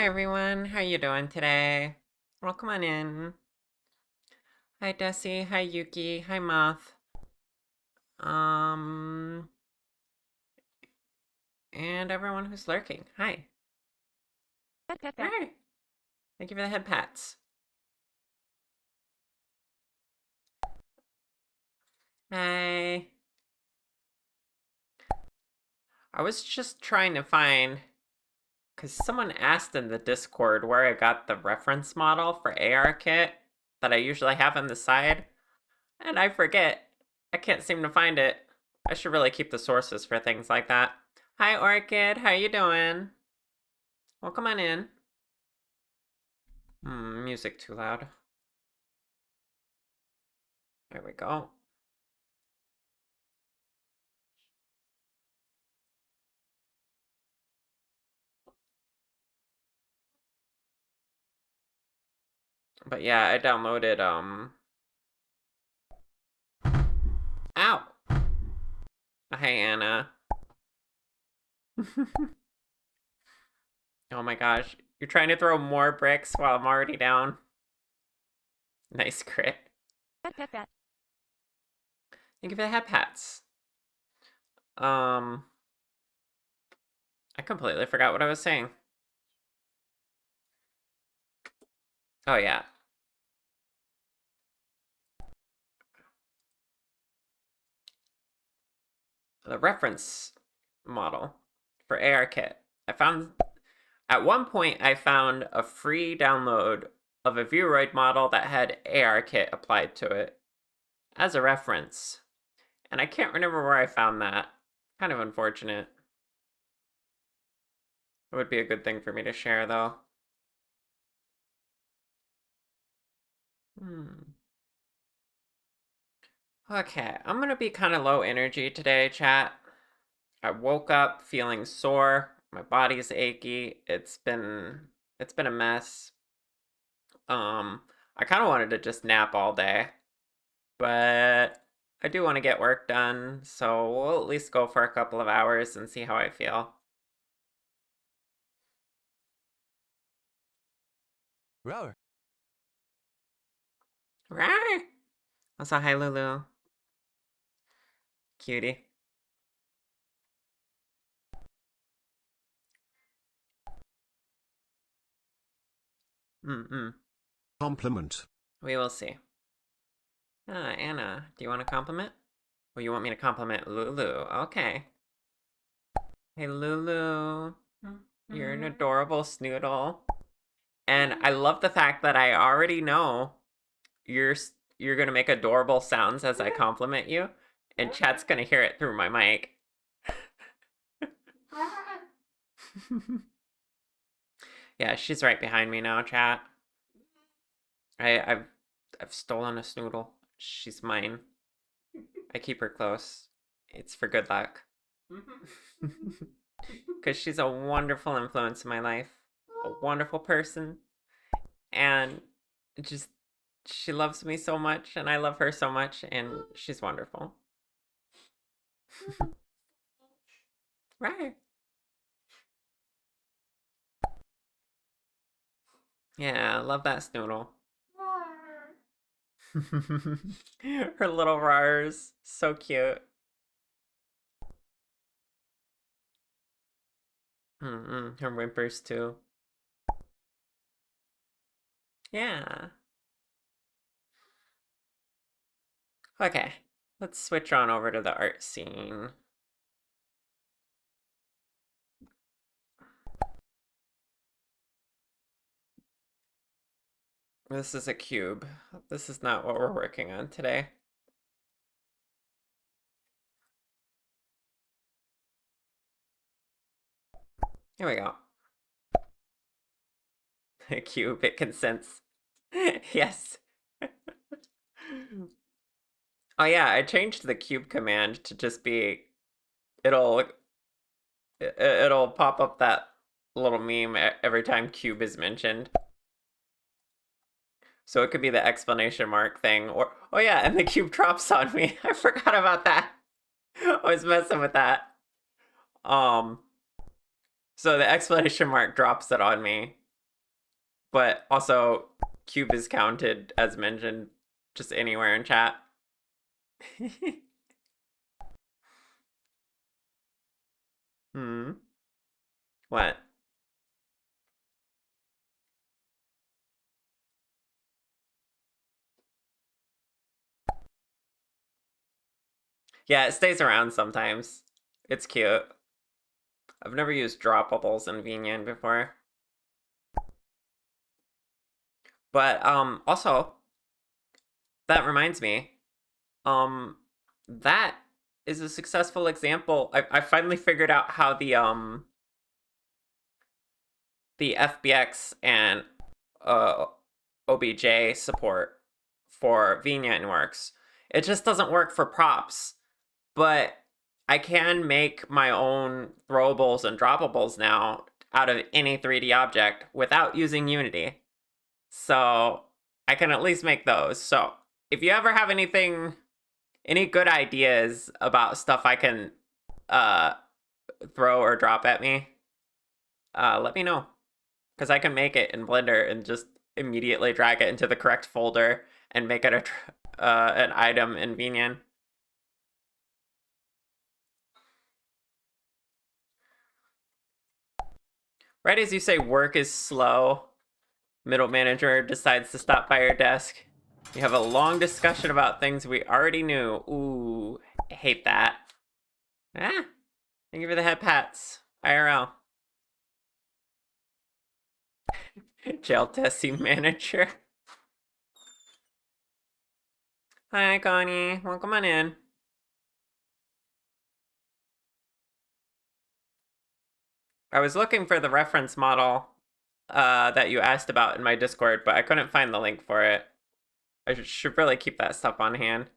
Hi everyone, how you doing today? Welcome on in. Hi Desi, hi Yuki, hi Moth. Um, and everyone who's lurking. Hi. Hi. Thank you for the head pats. Hi. I was just trying to find, because someone asked in the Discord where I got the reference model for ARKit that I usually have on the side, and I forget. I can't seem to find it. I should really keep the sources for things like that. Hi Orchid, how you doing? Welcome on in. Music too loud. There we go. But yeah, I downloaded Ow! Hey Anna. Oh my gosh. You're trying to throw more bricks while I'm already down. Nice crit. Thank you for the head pats. I completely forgot what I was saying. Oh yeah. The reference model for ARKit. At one point I found a free download of a Vieroid model that had ARKit applied to it as a reference. And I can't remember where I found that. Kind of unfortunate. It would be a good thing for me to share, though. Okay, I'm gonna be kind of low energy today, chat. I woke up feeling sore. My body's achy. It's been a mess. I kind of wanted to just nap all day, but I do want to get work done, so we'll at least go for a couple of hours and see how I feel. Rower. Right. Also, hi Lulu. Cutie. Compliment. We will see. Anna, do you want a compliment? Or you want me to compliment Lulu? Okay. Hey, Lulu. You're an adorable snoodle. And I love the fact that I already know you're you're gonna make adorable sounds as I compliment you, and chat's gonna hear it through my mic. Yeah, she's right behind me now, chat. I've stolen a snoodle. She's mine. I keep her close. It's for good luck. Because she's a wonderful influence in my life, a wonderful person, and just she loves me so much, and I love her so much, and she's wonderful. Right. Yeah, I love that snoodle. Her little rars, so cute. Her whimpers too. Yeah. Okay, let's switch on over to the art scene. This is a cube. This is not what we're working on today. Here we go. A cube, it consents. Yes. Oh yeah, I changed the cube command to just be it'll it'll pop up that little meme every time cube is mentioned. So it could be the exclamation mark thing, or oh yeah, and the cube drops on me. I forgot about that. I was messing with that. Um, so the exclamation mark drops it on me, but also cube is counted as mentioned just anywhere in chat. Hmm. What? Yeah, it stays around sometimes. It's cute. I've never used droppables in VNyan before. But also that reminds me, um that is a successful example. I finally figured out how the FBX and uh OBJ support for VNyan works. It just doesn't work for props, but I can make my own throwables and droppables now out of any 3D object without using Unity. So I can at least make those. So if you ever have any good ideas about stuff I can uh, throw or drop at me, let me know. Because I can make it in Blender and just immediately drag it into the correct folder and make it an item in VNyan. Right as you say work is slow, middle manager decides to stop by your desk. You have a long discussion about things we already knew. Ooh, I hate that. Ah, thank you for the head pats. IRL. Jail testing manager. Hi, Connie. Welcome on in. I was looking for the reference model that you asked about in my Discord, but I couldn't find the link for it. I should really keep that stuff on hand.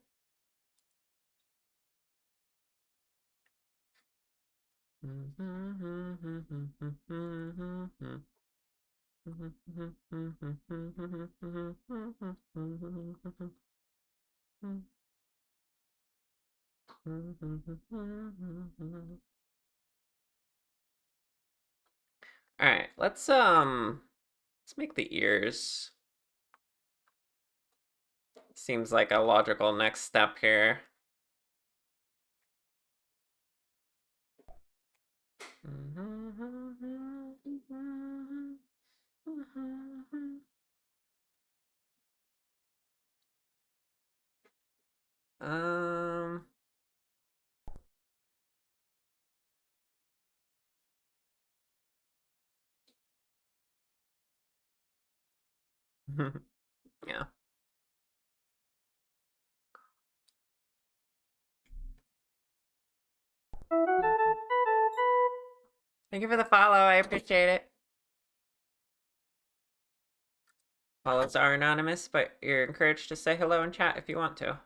All right, let's make the ears. Seems like a logical next step here. Um yeah. Thank you for the follow. I appreciate it. Follows are anonymous, but you're encouraged to say hello in chat if you want to.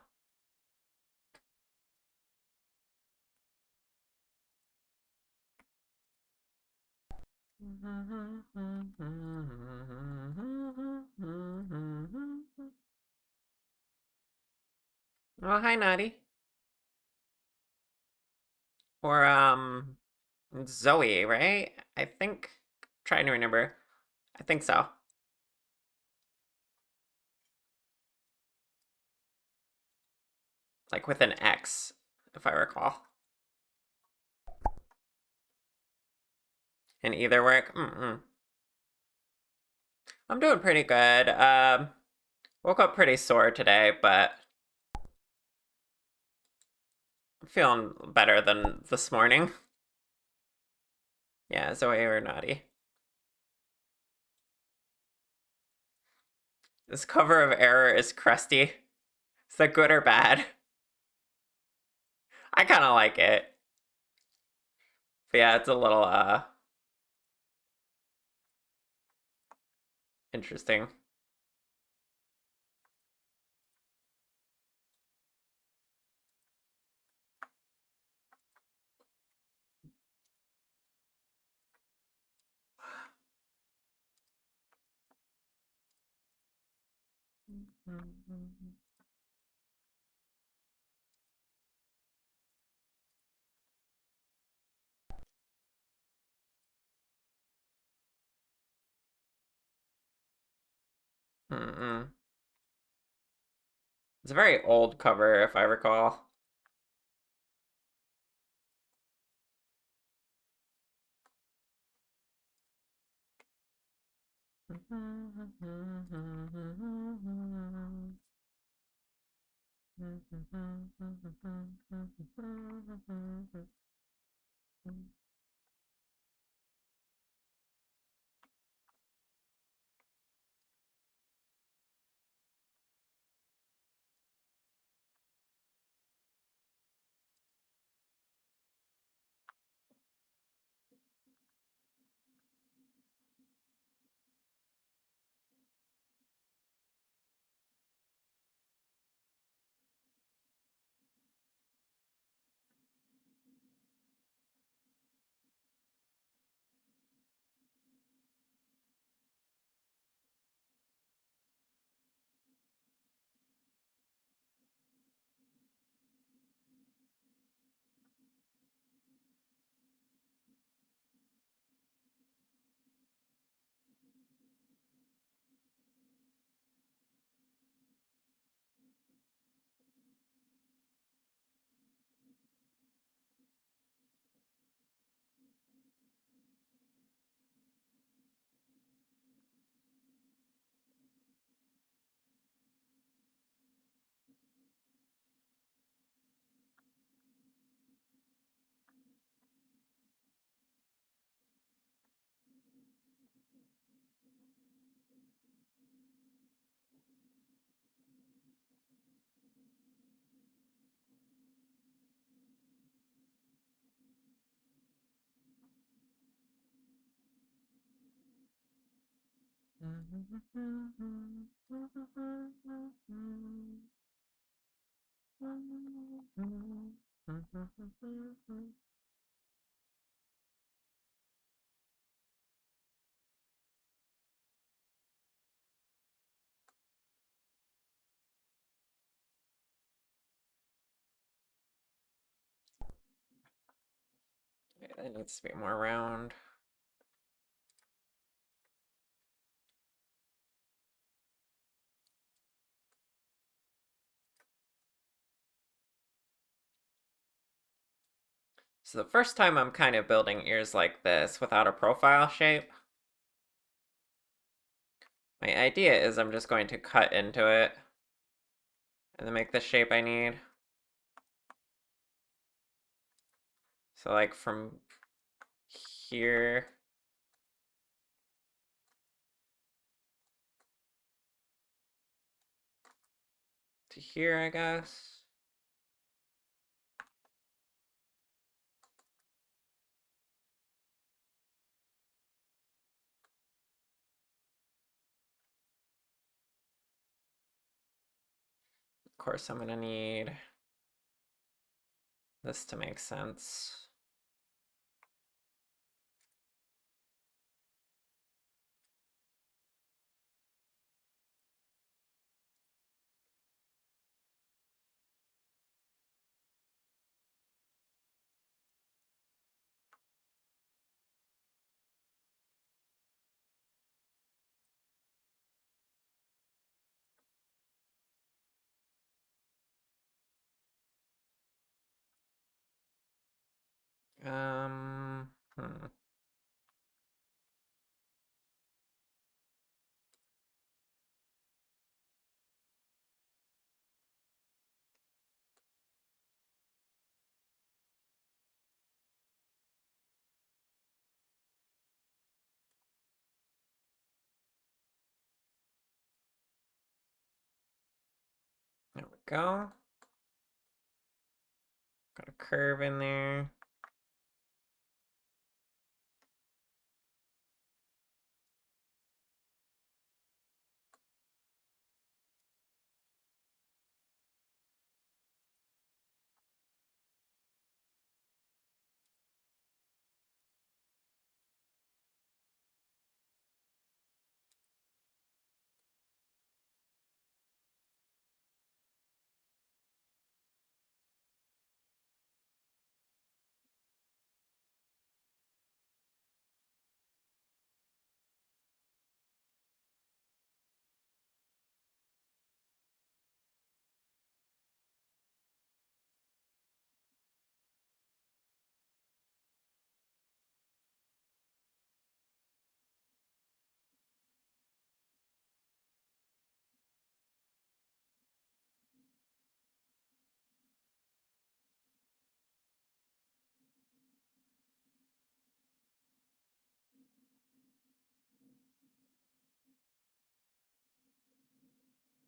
Oh, hi, Naughty. Or, Zoe, right? I think. Trying to remember. I think so. Like with an X, if I recall. And either work? I'm doing pretty good. Woke up pretty sore today, but I'm feeling better than this morning. Yeah, Zoe or Naughty. This cover of Error is crusty. Is that good or bad? I kind of like it. But yeah, it's a little, interesting. Mm-mm. It's a very old cover, if I recall. It needs to be more round. So the first time I'm kind of building ears like this without a profile shape. My idea is I'm just going to cut into it and then make the shape I need. So like from here to here, I guess. Of course, I'm gonna need this to make sense. Hmm. There we go. Got a curve in there.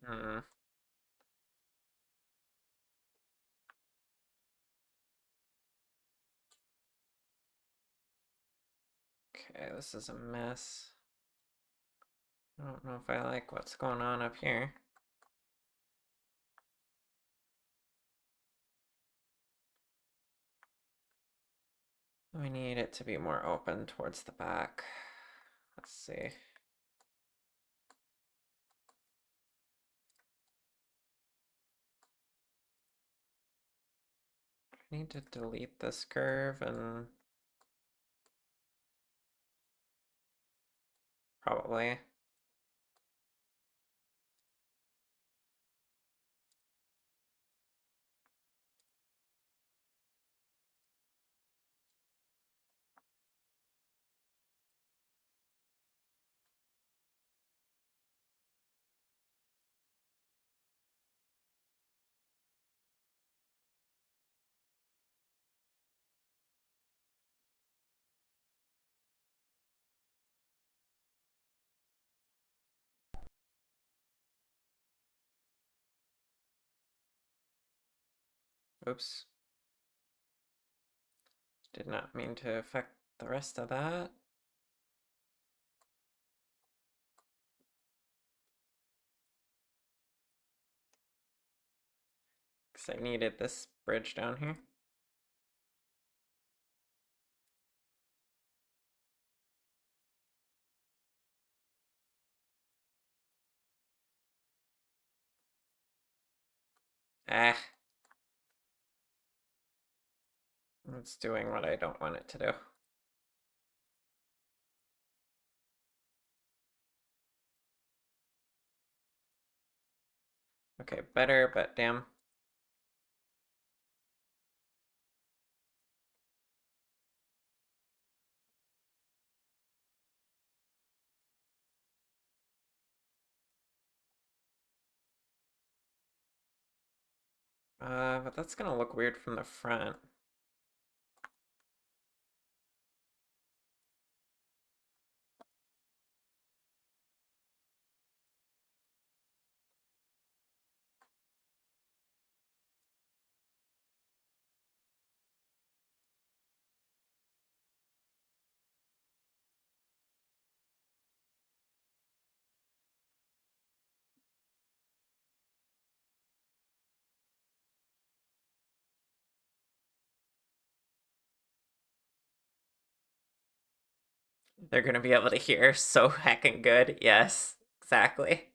Hmm. Okay, this is a mess. I don't know if I like what's going on up here. We need it to be more open towards the back. Let's see. I need to delete this curve and probably. Oops. Did not mean to affect the rest of that. Because I needed this bridge down here. Ah. It's doing what I don't want it to do. Okay, better, but damn. But that's gonna look weird from the front. They're gonna be able to hear so heckin' good. Yes, exactly.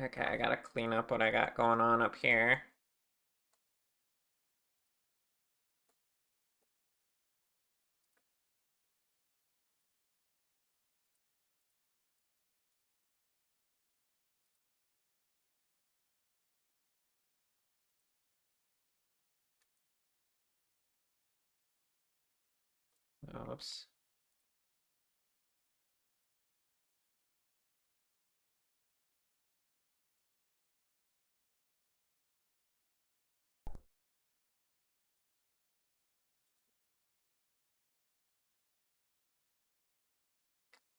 Okay, I gotta clean up what I got going on up here. Oops.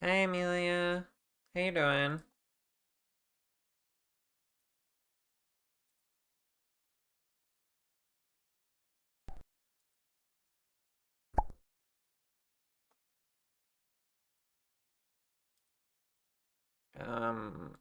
Hey, Amelia. How you doing? Um,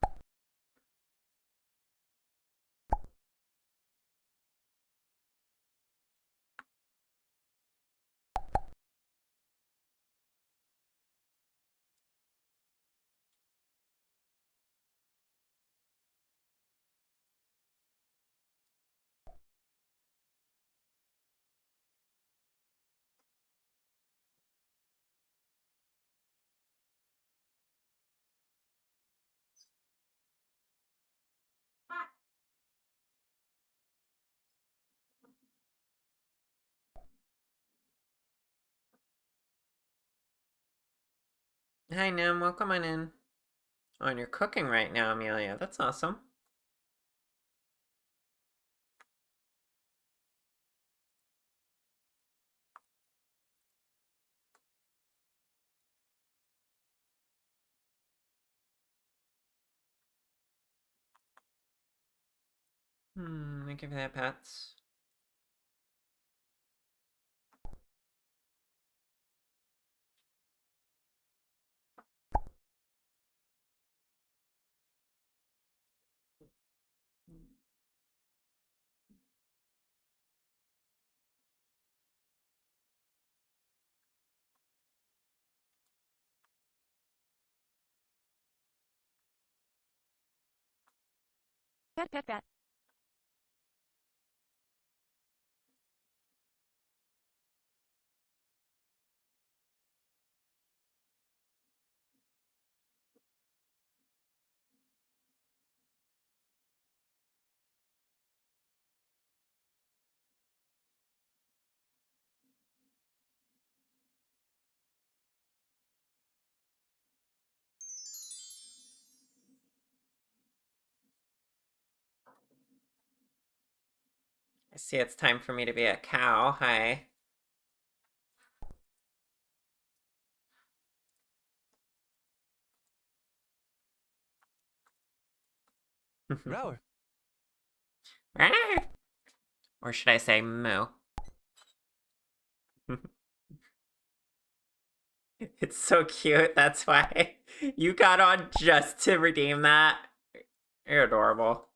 Hi, Nim. Welcome on in. Oh, and you're cooking right now, Amelia. That's awesome. Thank you for that, pets. Pet, pet, pet. I see it's time for me to be a cow. Hi. Roar. Or should I say moo? It's so cute. That's why you got on just to redeem that. You're adorable.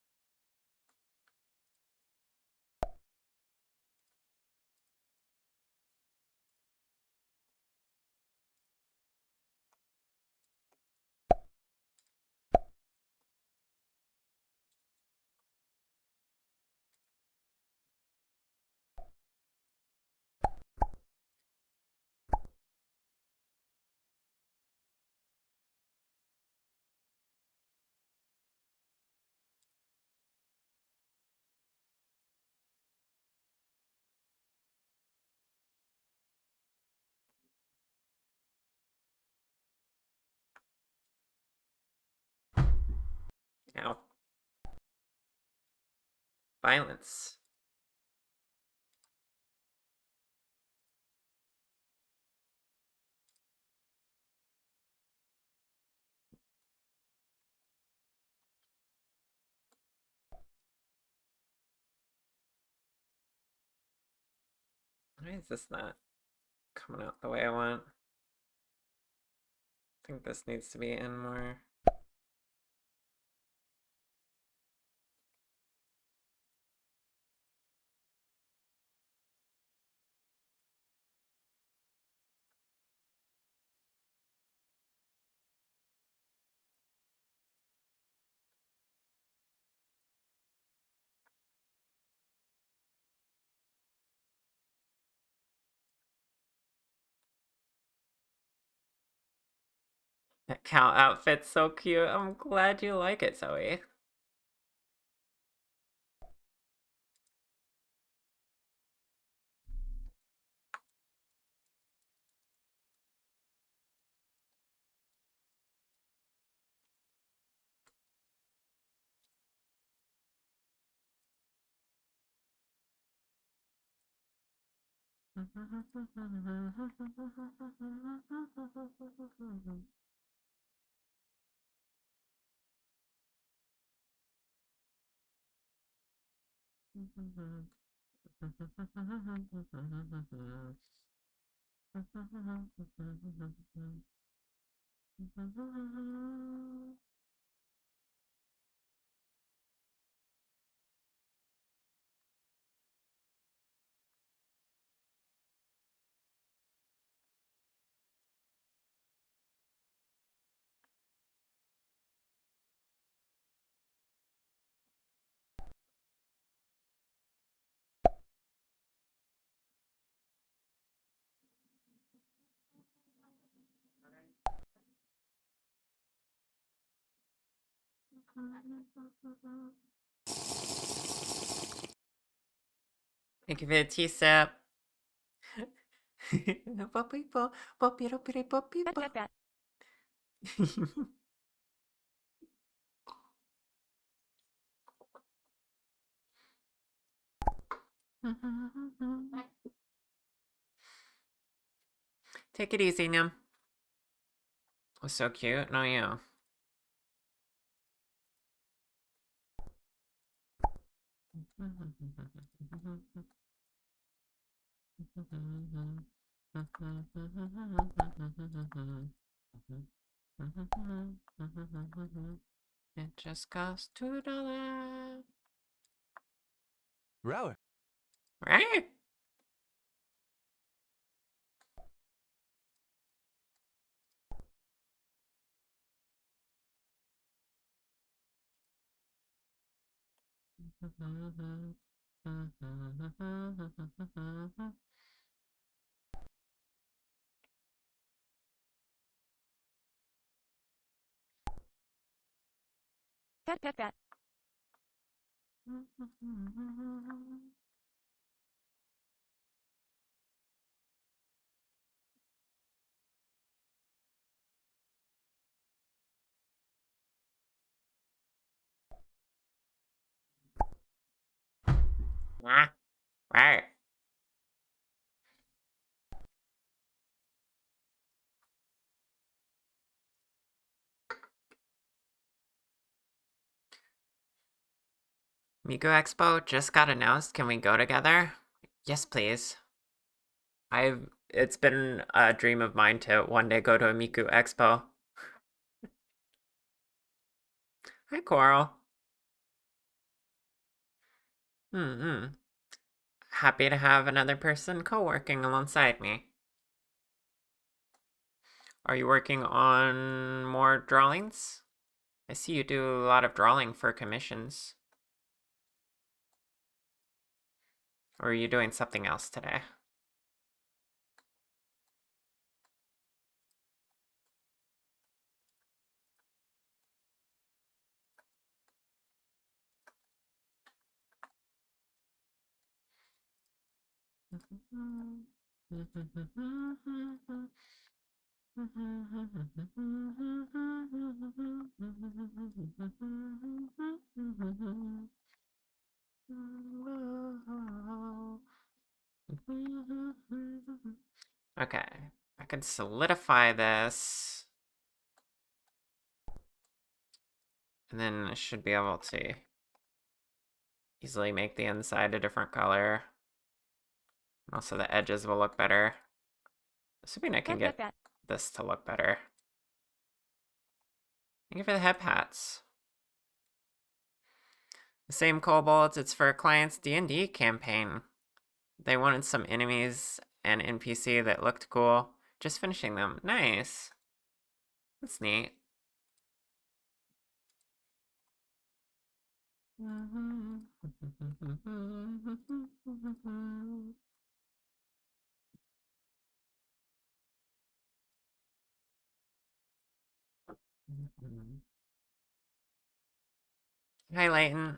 Ow. Violence. Why is this not coming out the way I want? I think this needs to be in more. That cow outfit's so cute. I'm glad you like it, Zoe. Thank you for the tea sip. Pet, pet, pet. Take it easy, Nim. Oh, so cute. No, you. It just costs $2. Rower. Right? Pet pet pet. Right. Miku Expo just got announced. Can we go together? Yes, please. It's been a dream of mine to one day go to a Miku Expo. Hi, Coral. Hmm. Happy to have another person co-working alongside me. Are you working on more drawings? I see you do a lot of drawing for commissions. Or are you doing something else today? Okay, I can solidify this. And then I should be able to easily make the inside a different color. Also, the edges will look better. Assuming I can Pet pet get pet. this to look better. Thank you for the head pats. The same kobolds, it's for a client's D&D campaign. They wanted some enemies and NPC that looked cool. Just finishing them. Nice. That's neat. Hi, Layton.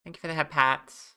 Thank you for the head pats.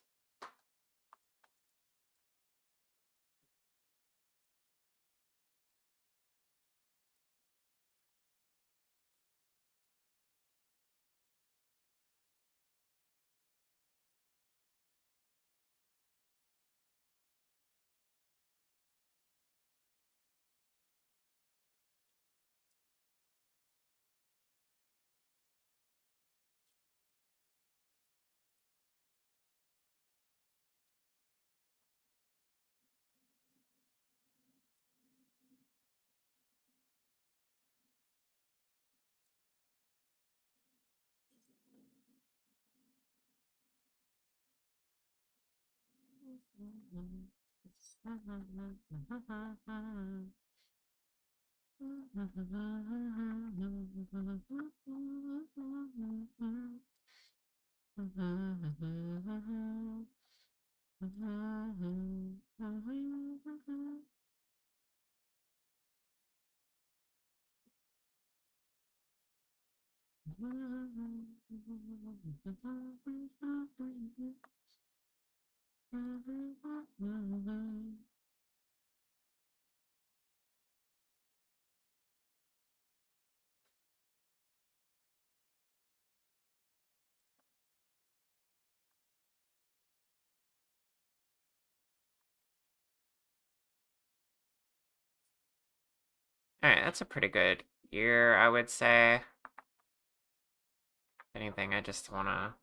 Alright, that's a pretty good year, I would say. If anything, I just wanna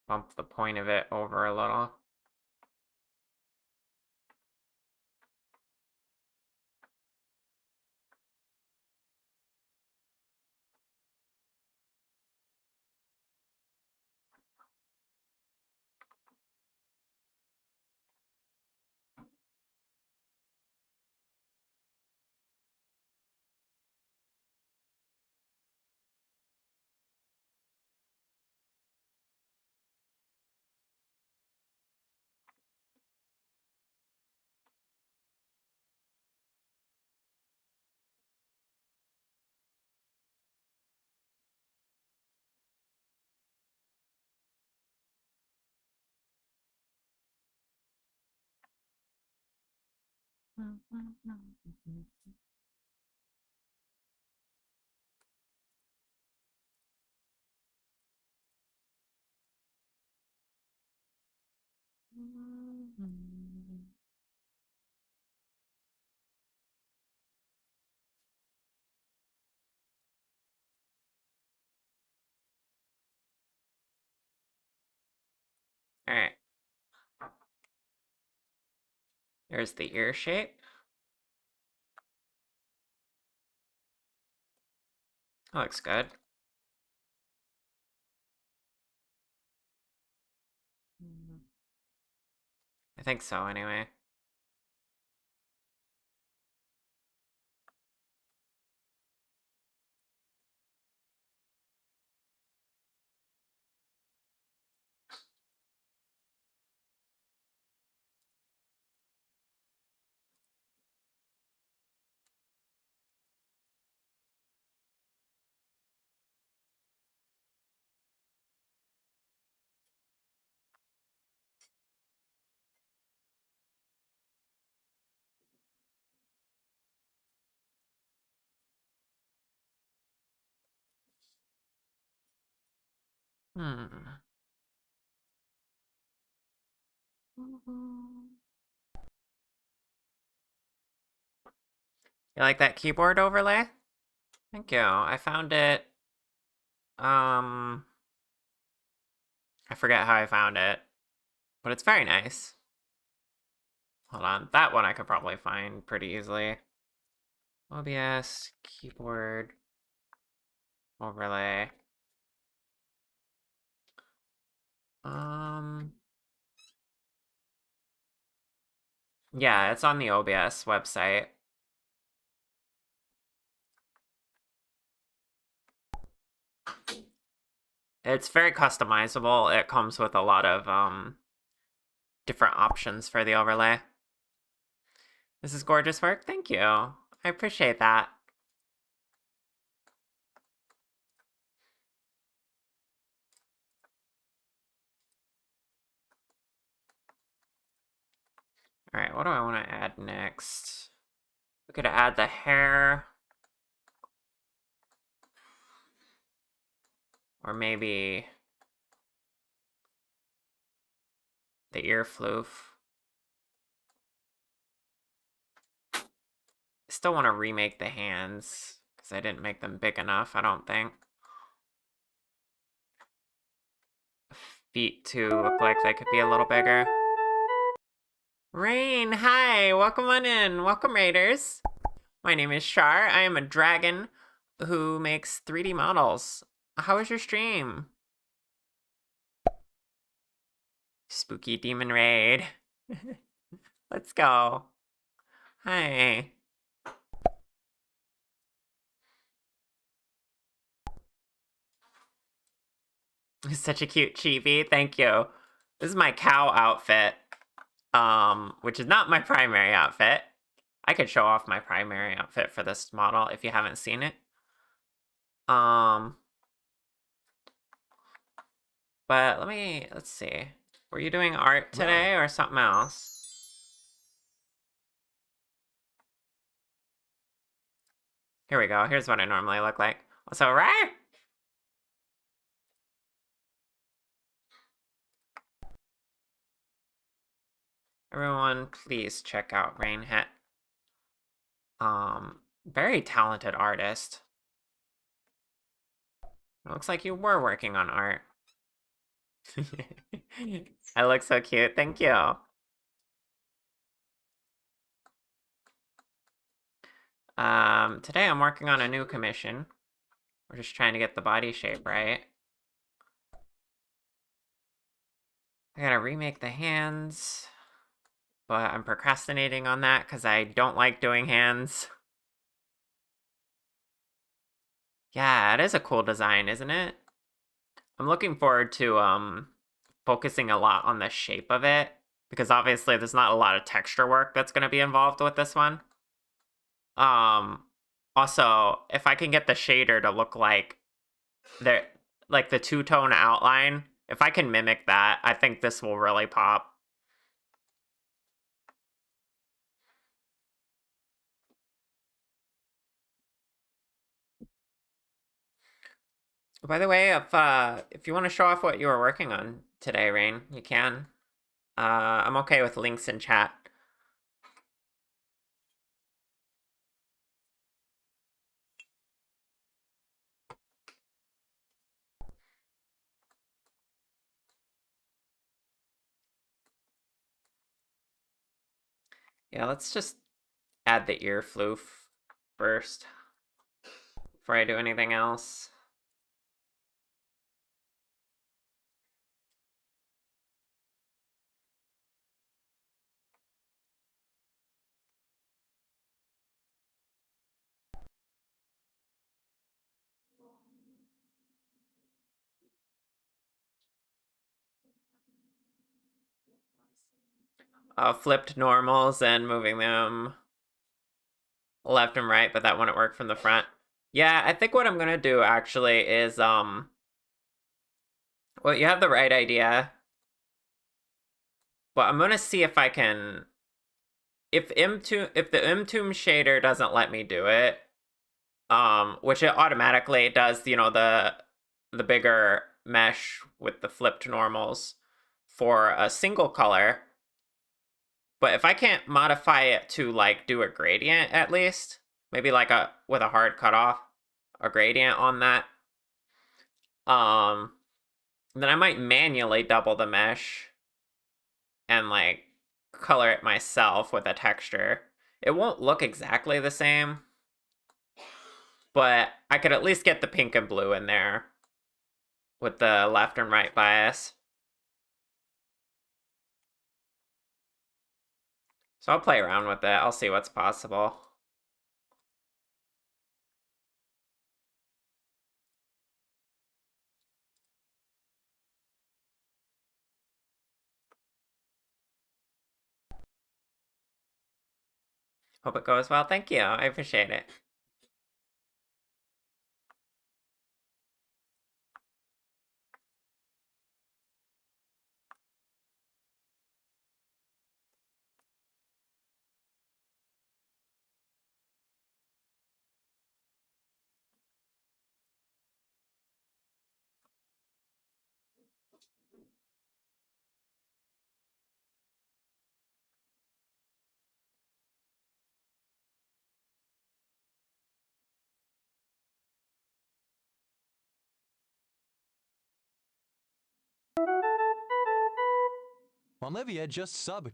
bump the point of it over a little. All right. There's the ear shape. That looks good. I think so, anyway. Hmm. You like that keyboard overlay? Thank you. I found it. Um, I forget how I found it, but it's very nice. Hold on, that one I could probably find pretty easily. OBS keyboard overlay. Um, yeah, it's on the OBS website. It's very customizable. It comes with a lot of different options for the overlay. This is gorgeous work. Thank you. I appreciate that. All right, what do I want to add next? We could add the hair. Or maybe the ear floof. I still want to remake the hands because I didn't make them big enough, I don't think. Feet too look like they could be a little bigger. Rain, hi, welcome on in. Welcome, Raiders. My name is Shar. I am a dragon who makes 3D models. How was your stream? Spooky Demon Raid. Let's go. Hi. Such a cute chibi. Thank you. This is my cow outfit, which is not my primary outfit. I could show off my primary outfit for this model if you haven't seen it. But let's see. Were you doing art today or something else? Here we go. Here's what I normally look like. So, right? Everyone, please check out Rainhet. Very talented artist. It looks like you were working on art. I look so cute. Thank you. Today I'm working on a new commission. We're just trying to get the body shape right. I gotta remake the hands, but I'm procrastinating on that because I don't like doing hands. Yeah, it is a cool design, isn't it? I'm looking forward to focusing a lot on the shape of it because obviously there's not a lot of texture work that's going to be involved with this one. Um Also, if I can get the shader to look the like the two-tone outline, if I can mimic that, I think this will really pop. By the way, if you want to show off what you were working on today, Rain, you can. I'm okay with links in chat. Yeah, let's just add the ear floof first before I do anything else. Flipped normals and moving them left and right, but that wouldn't work from the front. Yeah, I think what I'm gonna do actually is well, you have the right idea, but I'm gonna see if I can if the Mtomb shader doesn't let me do it, which it automatically does, the bigger mesh with the flipped normals for a single color. But if I can't modify it to like do a gradient at least, maybe like a with a hard cutoff, a gradient on that, um, then I might manually double the mesh and like color it myself with a texture. It won't look exactly the same, but I could at least get the pink and blue in there with the left and right bias. So I'll play around with it. I'll see what's possible. Hope it goes well. Thank you. I appreciate it. Olivia just subbed.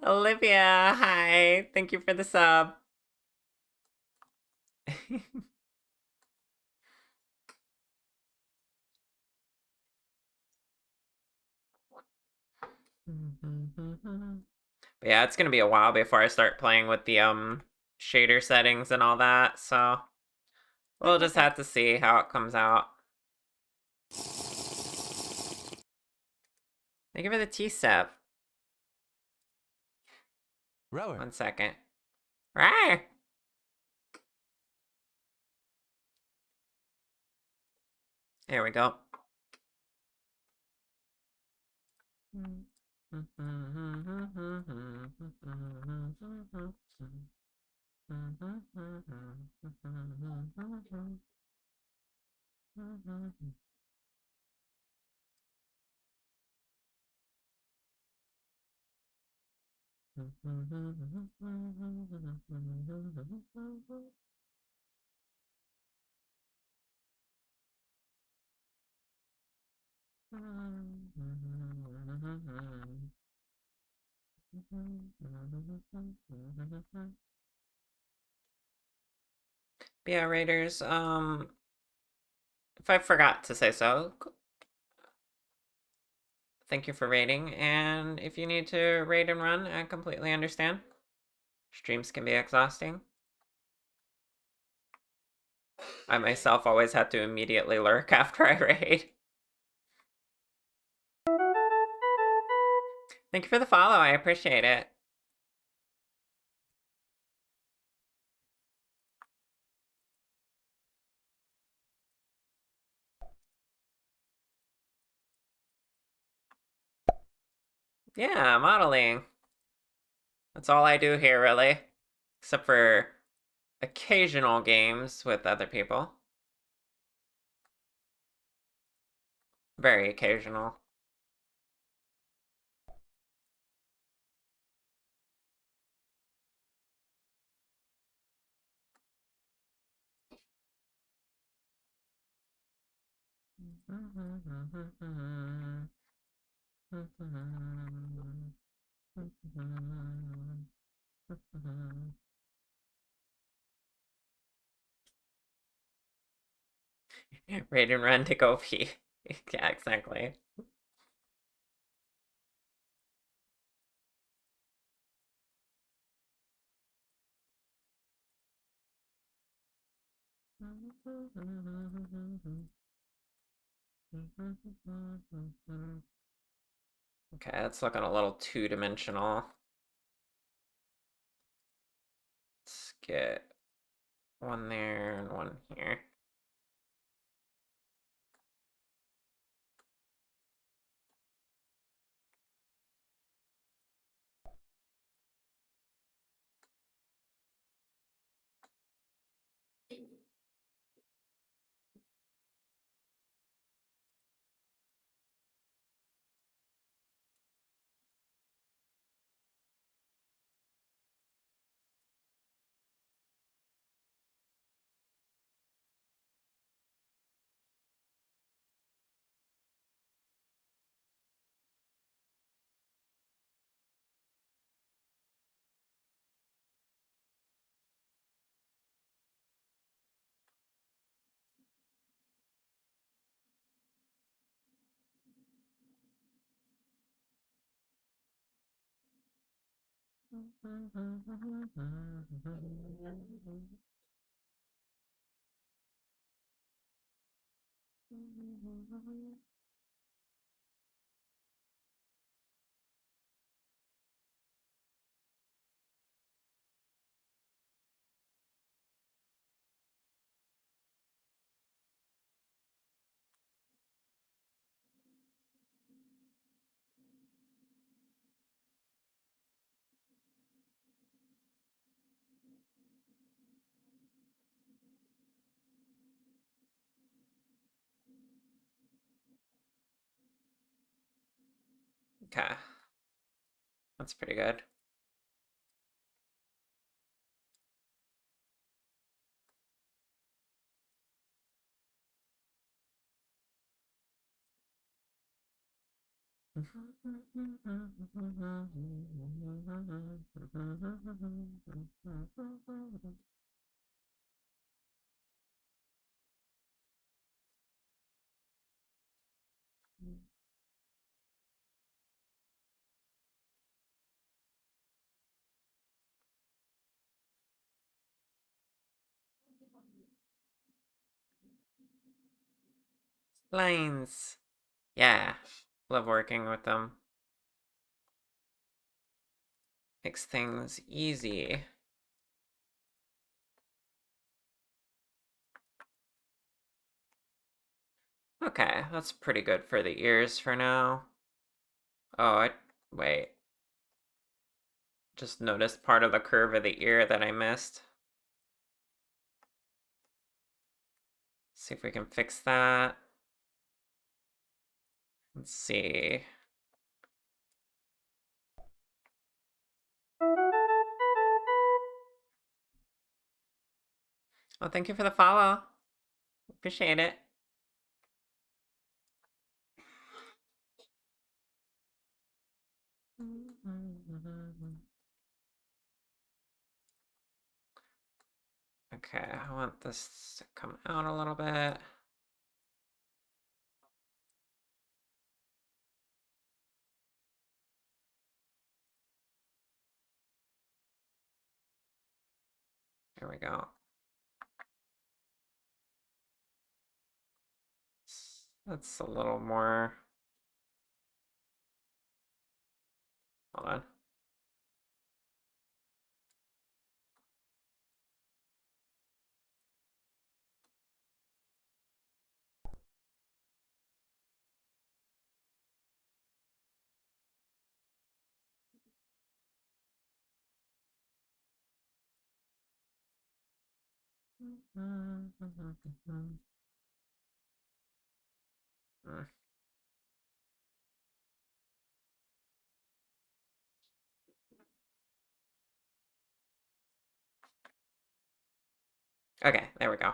Olivia, hi. Thank you for the sub. But yeah, it's gonna be a while before I start playing with the shader settings and all that, so we'll just have to see how it comes out. Thank you for the T-step. Rower. 1 second. Rawr! There we go. But yeah, Raiders, if I forgot to say so, thank you for rating. And if you need to raid and run, I completely understand. Streams can be exhausting. I myself always had to immediately lurk after I raid. Thank you for the follow, I appreciate it. Yeah, modeling. That's all I do here, really. Except for occasional games with other people. Very occasional. Raid and run to go pee. Yeah, exactly. Okay, that's looking a little two-dimensional. Let's get one there and one here. Okay, that's pretty good. Lines. Yeah, love working with them. Makes things easy. Okay, that's pretty good for the ears for now. Oh, wait. Just noticed part of the curve of the ear that I missed. See if we can fix that. Let's see. Oh, thank you for the follow. Appreciate it. Okay, I want this to come out a little bit. There we go. That's a little more. Hold on. Okay, there we go.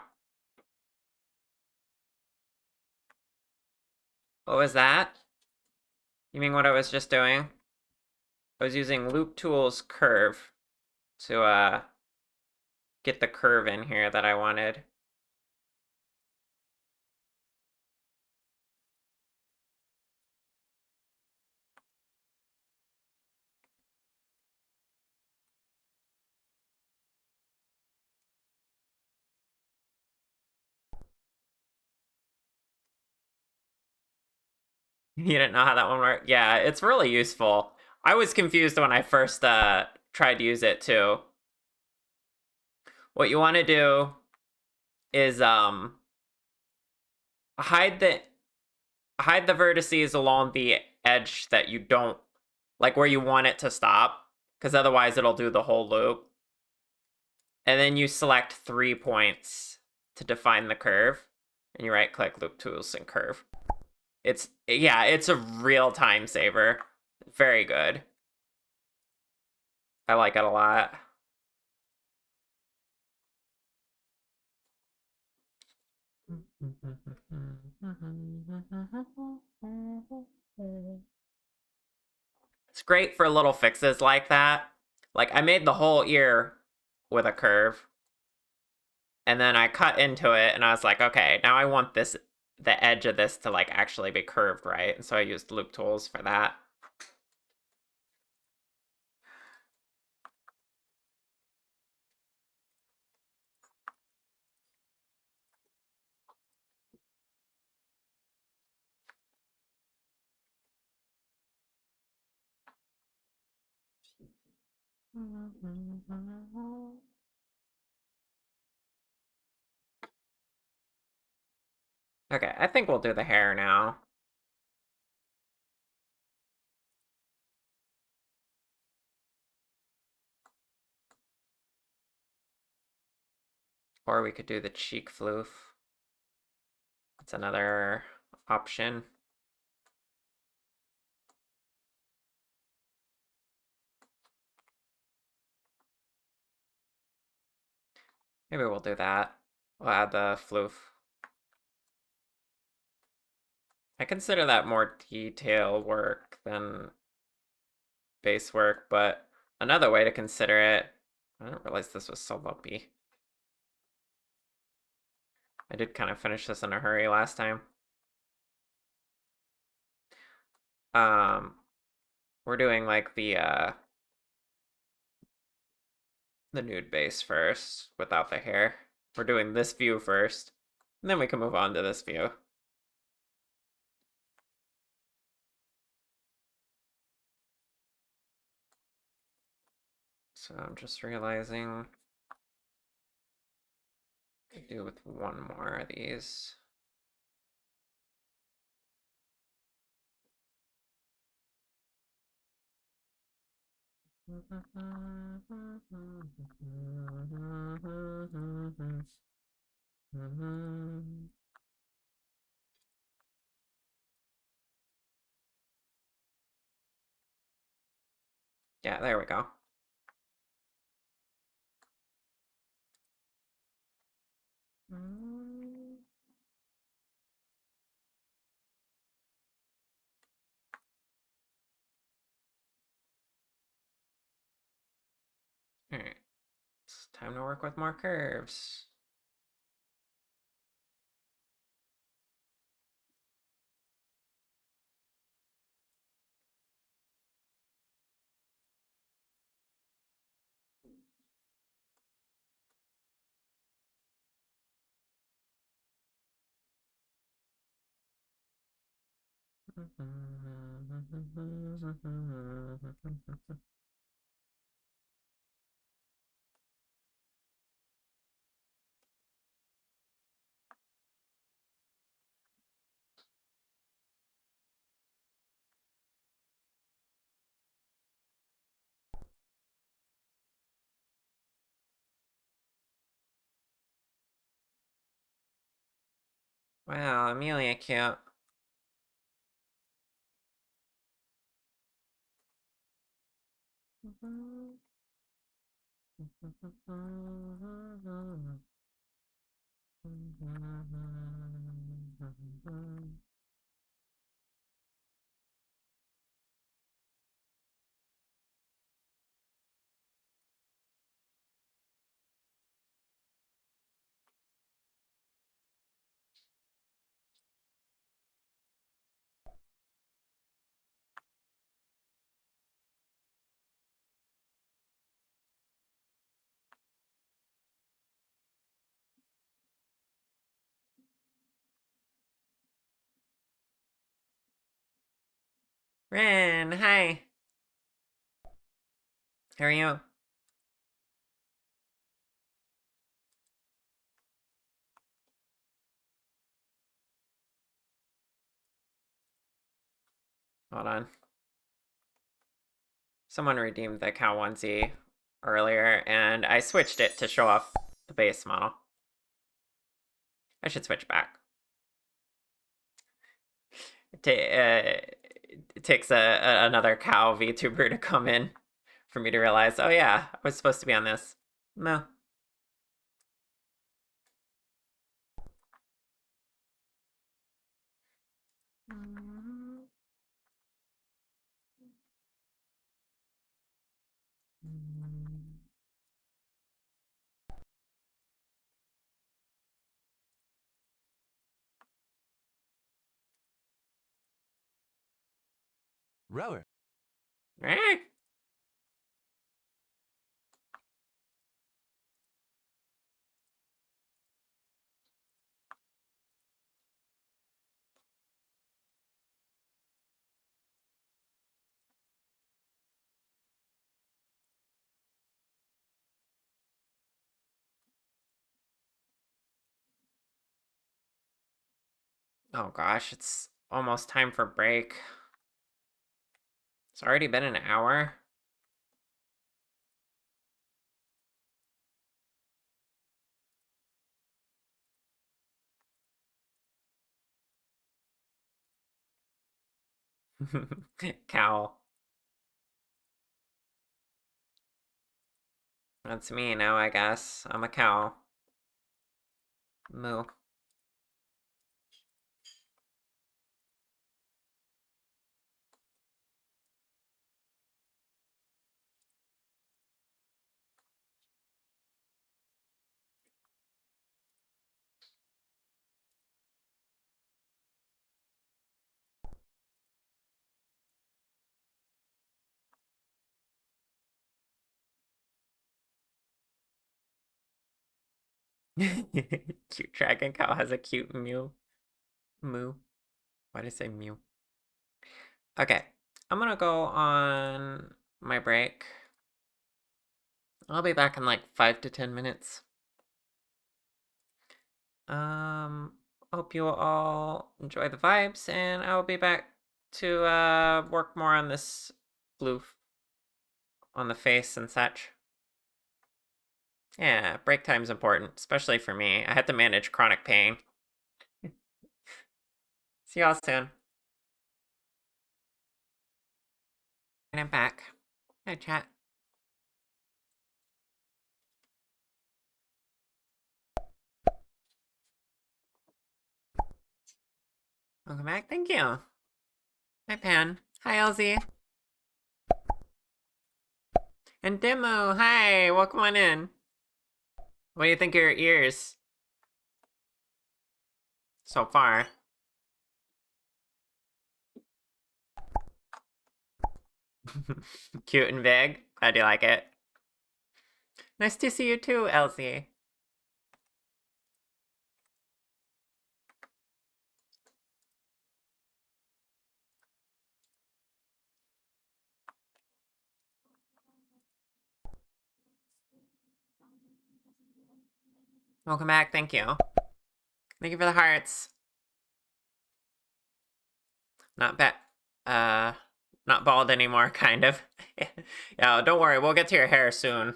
What was that? You mean what I was just doing? I was using loop tools curve to get the curve in here that I wanted. You didn't know how that one worked? Yeah, it's really useful. I was confused when I first tried to use it too. What you want to do is hide the vertices along the edge that you don't like, where you want it to stop, because otherwise it'll do the whole loop. And then you select 3 points to define the curve, and you right click loop tools and curve. It's a real time saver. Very good. I like it a lot. It's great for little fixes like that. Like, I made the whole ear with a curve, and then I cut into it, and I was like, okay, now I want the edge of this to like actually be curved right, and so I used loop tools for that. Okay, I think we'll do the hair now. Or we could do the cheek floof. That's another option. Maybe we'll do that. We'll add the floof. I consider that more detail work than base work, but another way to consider it, I didn't realize this was so lumpy. I did kind of finish this in a hurry last time. We're doing like the nude base first without the hair. We're doing this view first, and then we can move on to this view. So I'm just realizing I could do with one more of these. Yeah, there we go. Time to work with more curves. Wow, Amelia cute. Ren, hi. How are you? Hold on. Someone redeemed the cow onesie earlier, and I switched it to show off the base model. I should switch back. It takes another cow VTuber to come in for me to realize, oh yeah, I was supposed to be on this. No. Rower. Eh? Oh gosh, it's almost time for break. It's already been an hour. Cow. That's me now, I guess. I'm a cow. Moo. Cute dragon cow has a cute mew. Moo. Why did I say mew? Okay, I'm gonna go on my break. I'll be back in like 5 to 10 minutes. Um, hope you all enjoy the vibes, and I'll be back to work more on this blue on the face and such. Yeah, break time's important, especially for me. I had to manage chronic pain. See y'all soon. And I'm back. Hi, chat. Welcome back. Thank you. Hi, Pan. Hi, LZ. And Demu. Hi. Welcome on in. What do you think of your ears so far? Cute and big. Glad you like it. Nice to see you too, Elsie. Welcome back. Thank you. Thank you for the hearts. Not bad. Not bald anymore, kind of. Yeah, don't worry. We'll get to your hair soon.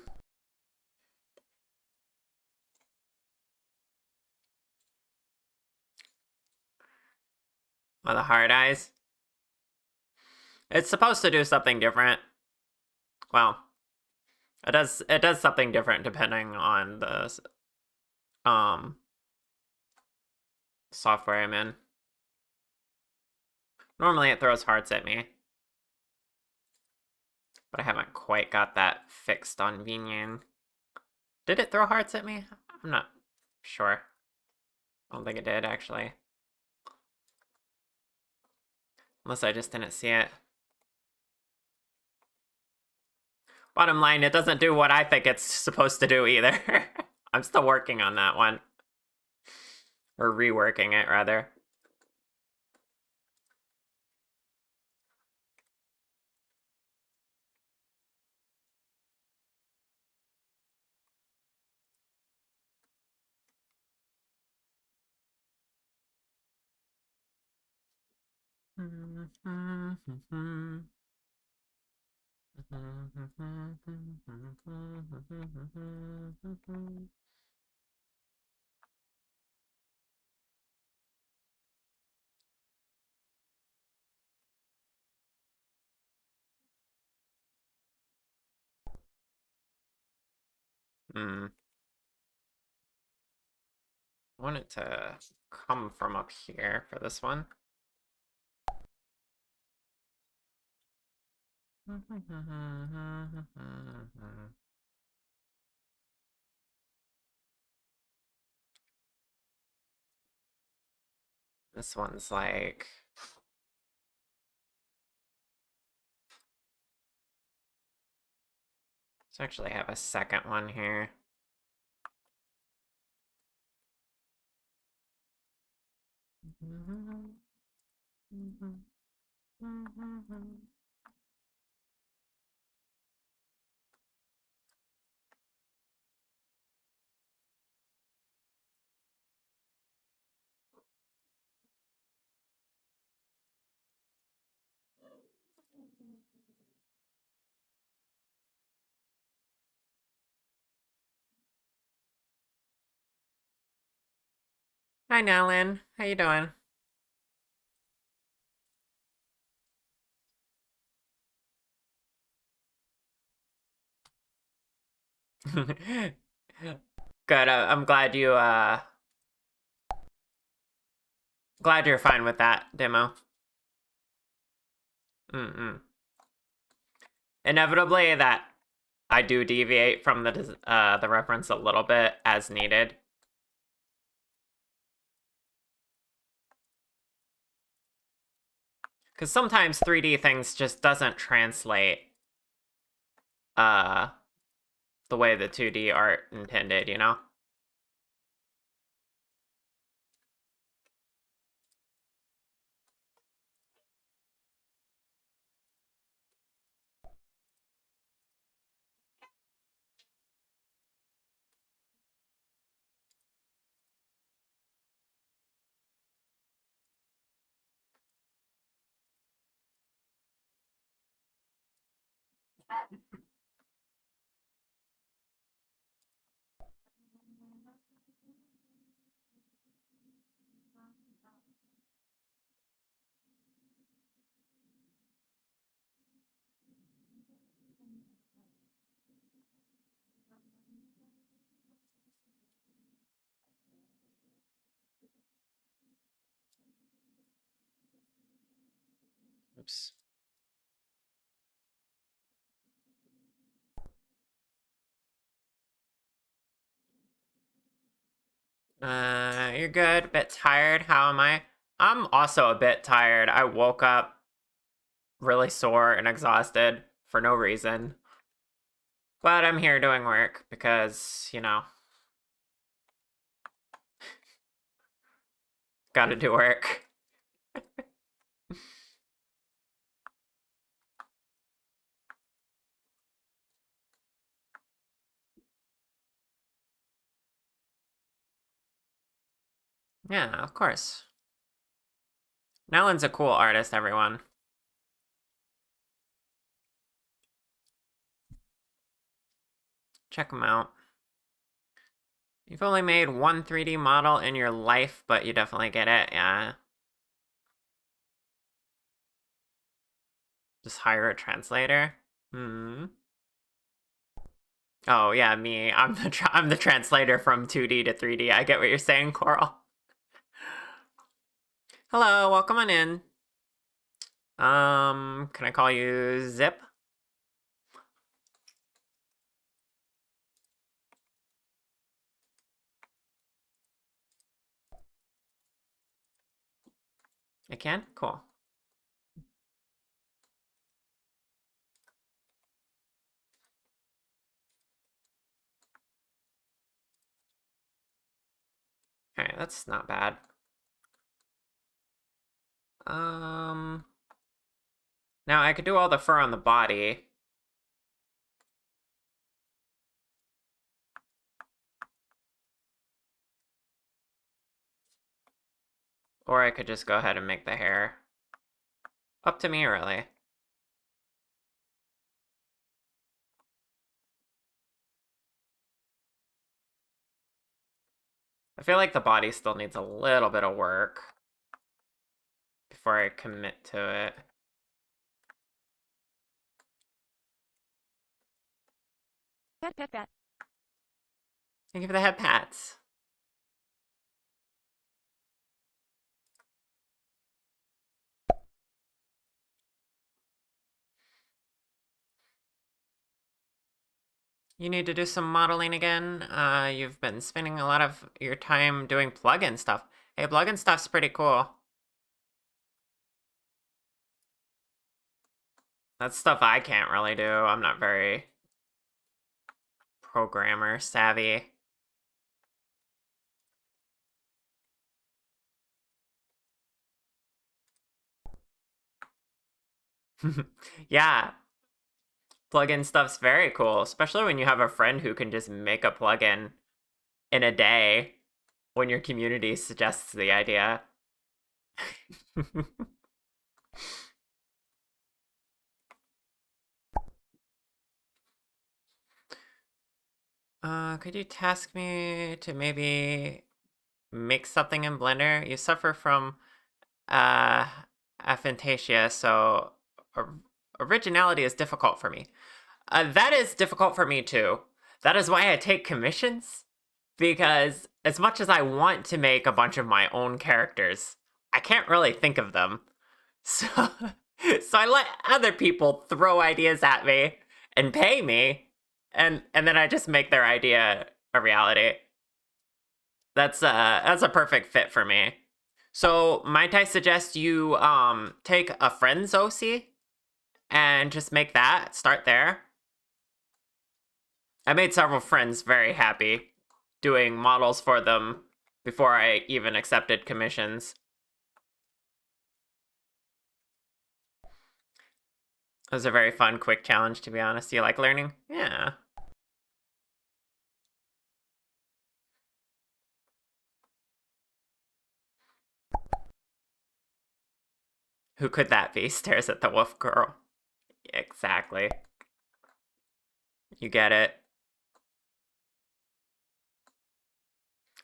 Oh, the hard eyes. It's supposed to do something different. Well, it does something different depending on the software I'm in. Normally it throws hearts at me, but I haven't quite got that fixed on Vinian. Did it throw hearts at me? I'm not sure. I don't think it did, actually. Unless I just didn't see it. Bottom line, it doesn't do what I think it's supposed to do either. I'm still working on that one. Or reworking it, rather. I want it to come from up here for this one. This one's like... Let's actually have a second one here. Hi, Nalin. How you doing? Good. I'm glad you glad you're fine with that demo. Inevitably, that I do deviate from the reference a little bit as needed. Because sometimes 3D things just doesn't translate the way the 2D art intended, you know? Oops. You're good. A bit tired. How am I? I'm also a bit tired. I woke up really sore and exhausted for no reason. But I'm here doing work because, gotta do work. Yeah, of course. Nellen's a cool artist, everyone. Check him out. You've only made one 3D model in your life, but you definitely get it, yeah. Just hire a translator. Hmm. Oh yeah, me. I'm the translator from 2D to 3D. I get what you're saying, Coral. Hello, welcome on in. Can I call you Zip? I can? Cool. Alright, that's not bad. Um, Now I could do all the fur on the body. Or I could just go ahead and make the hair. Up to me, really. I feel like the body still needs a little bit of work before I commit to it. Pat, pat, pat. Thank you for the head pats. You need to do some modeling again. You've been spending a lot of your time doing plugin stuff. Hey, plugin stuff's pretty cool. That's stuff I can't really do. I'm not very programmer savvy. Yeah, plugin stuff's very cool, especially when you have a friend who can just make a plugin in a day when your community suggests the idea. Could you task me to maybe make something in Blender? You suffer from uh aphantasia, so originality is difficult for me. That is difficult for me too. That is why I take commissions, because as much as I want to make a bunch of my own characters, I can't really think of them. So, so I let other people throw ideas at me and pay me, and then I just make their idea a reality. That's a perfect fit for me. So might I suggest you take a friend's OC and just make that, start there. I made several friends very happy doing models for them before I even accepted commissions. It was a very fun, quick challenge, to be honest. Do you like learning? Yeah. Who could that be? Stares at the wolf girl. Exactly. You get it.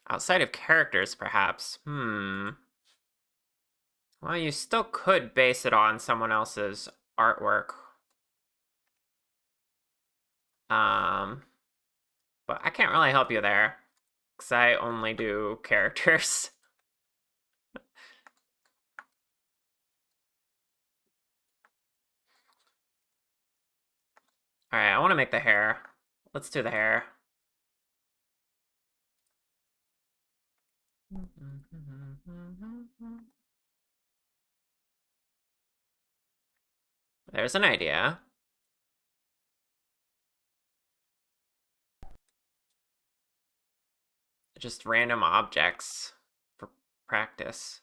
Outside of characters, perhaps. Well, you still could base it on someone else's artwork. Um, but I can't really help you there, because I only do characters. Alright, I want to make the hair. Let's do the hair. There's an idea. Just random objects for practice.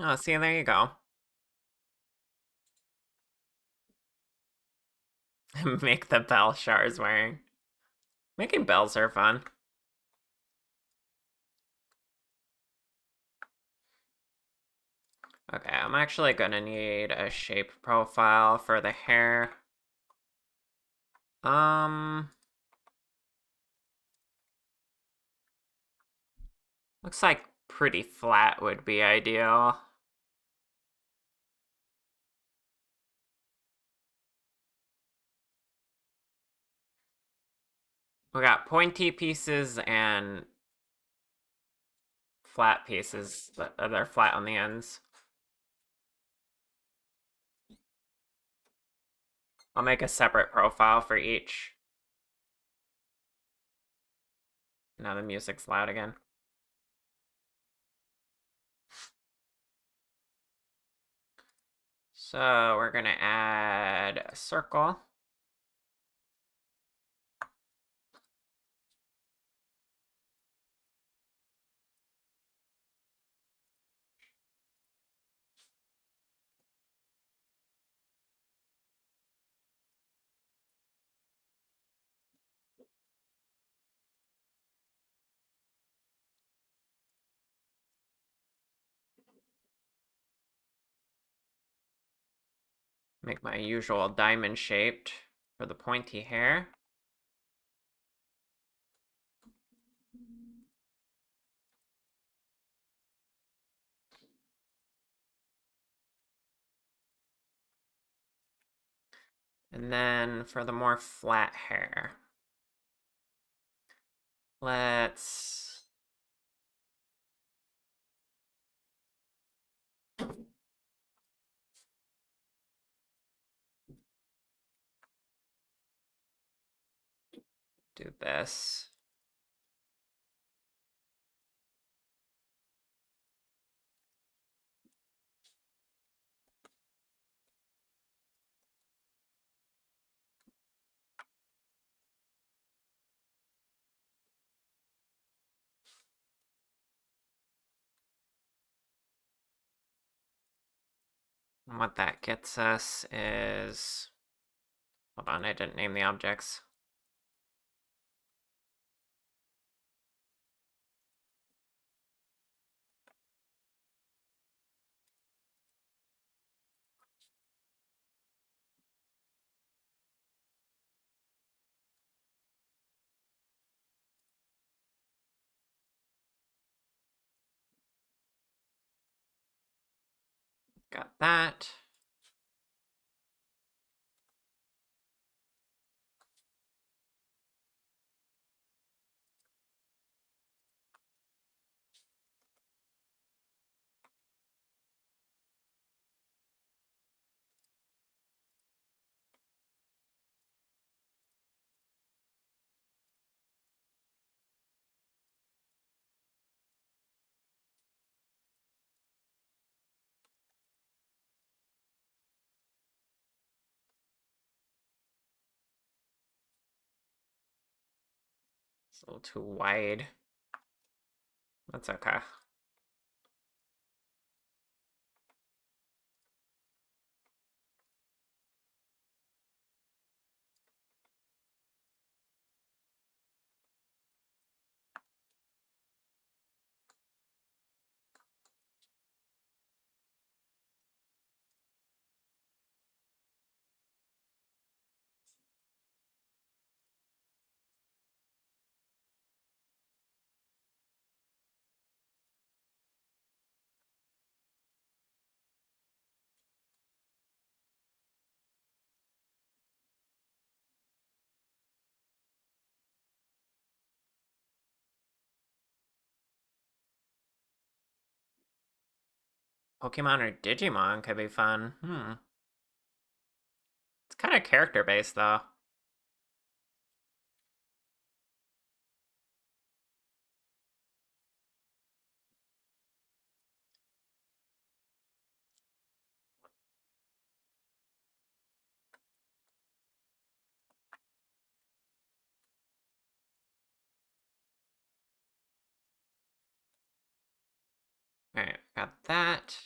Oh, see, there you go. Make the bell Char's wearing. Making bells are fun. Okay, I'm actually gonna need a shape profile for the hair. Looks like pretty flat would be ideal. We got pointy pieces and flat pieces that are flat on the ends. I'll make a separate profile for each. Now the music's loud again. So we're gonna add a circle. Make my usual diamond shaped for the pointy hair. And then for the more flat hair, let's do this. And what that gets us is, hold on, I didn't name the objects. Got that. It's a little too wide. That's okay. Pokemon or Digimon could be fun. It's kind of character based though. Alright, got that.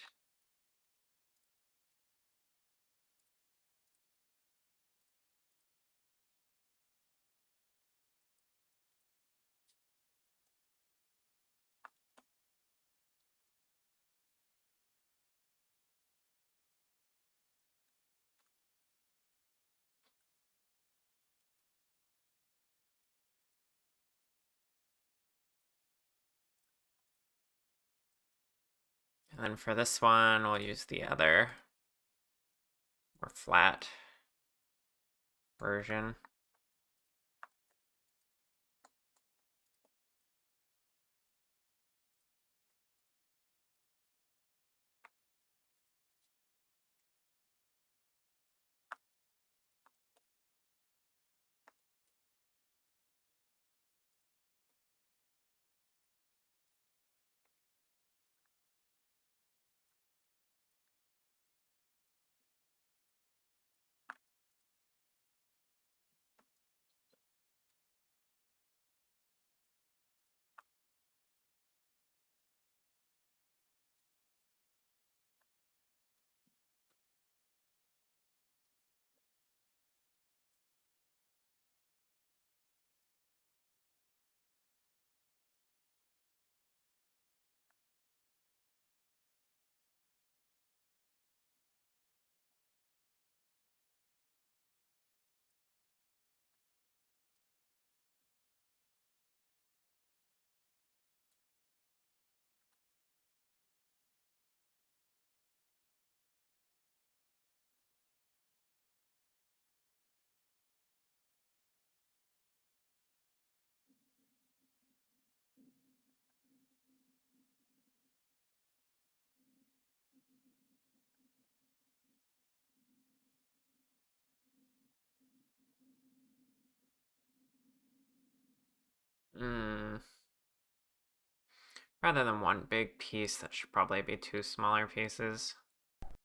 And then for this one, we'll use the other more flat version. Hmm. Rather than one big piece, that should probably be two smaller pieces.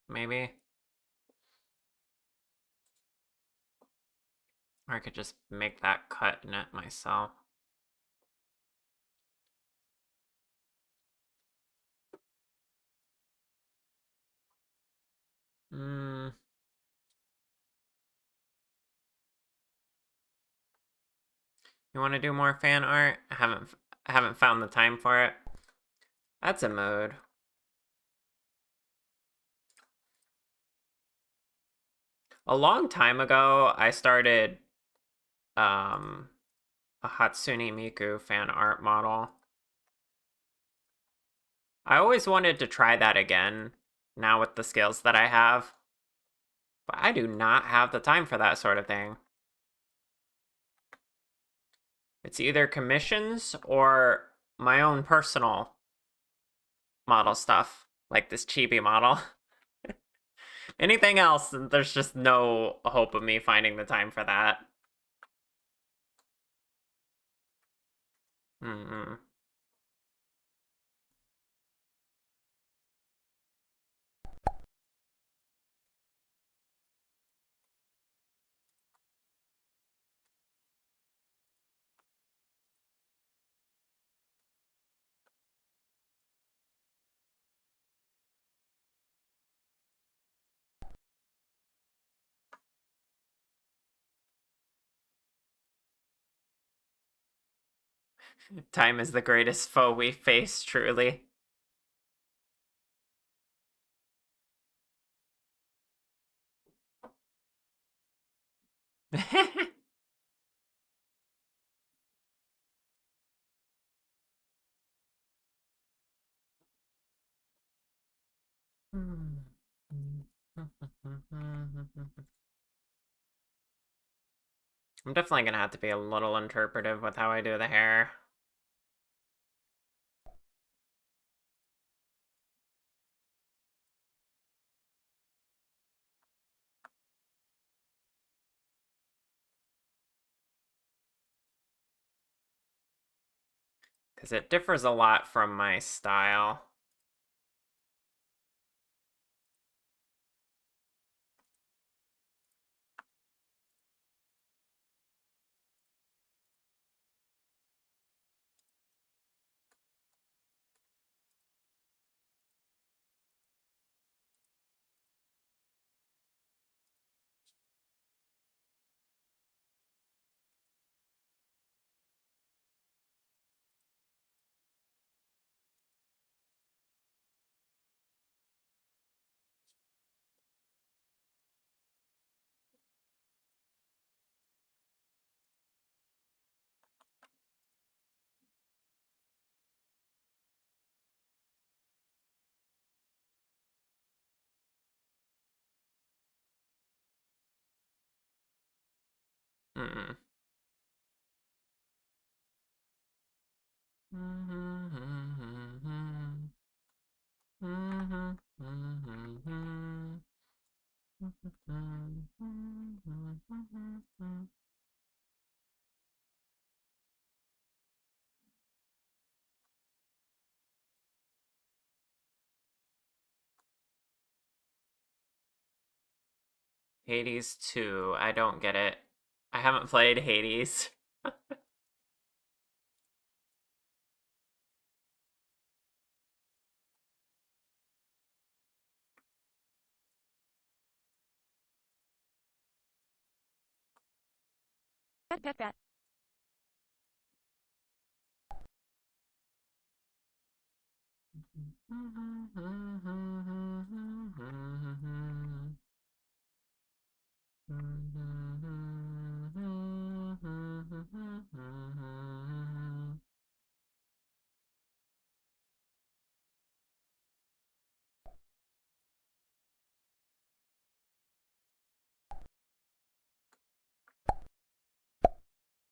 Maybe. Or I could just make that cut in it myself. Hmm. You want to do more fan art? I haven't found the time for it. That's a mood. A long time ago, I started um a Hatsune Miku fan art model. I always wanted to try that again now with the skills that I have, but I do not have the time for that sort of thing. It's either commissions or my own personal model stuff, like this chibi model. Anything else, there's just no hope of me finding the time for that. Mm-hmm. Time is the greatest foe we face, truly. I'm definitely gonna have to be a little interpretive with how I do the hair. Because it differs a lot from my style. Mm. Hades 2. I don't get it. I haven't played Hades. Pet pet pet.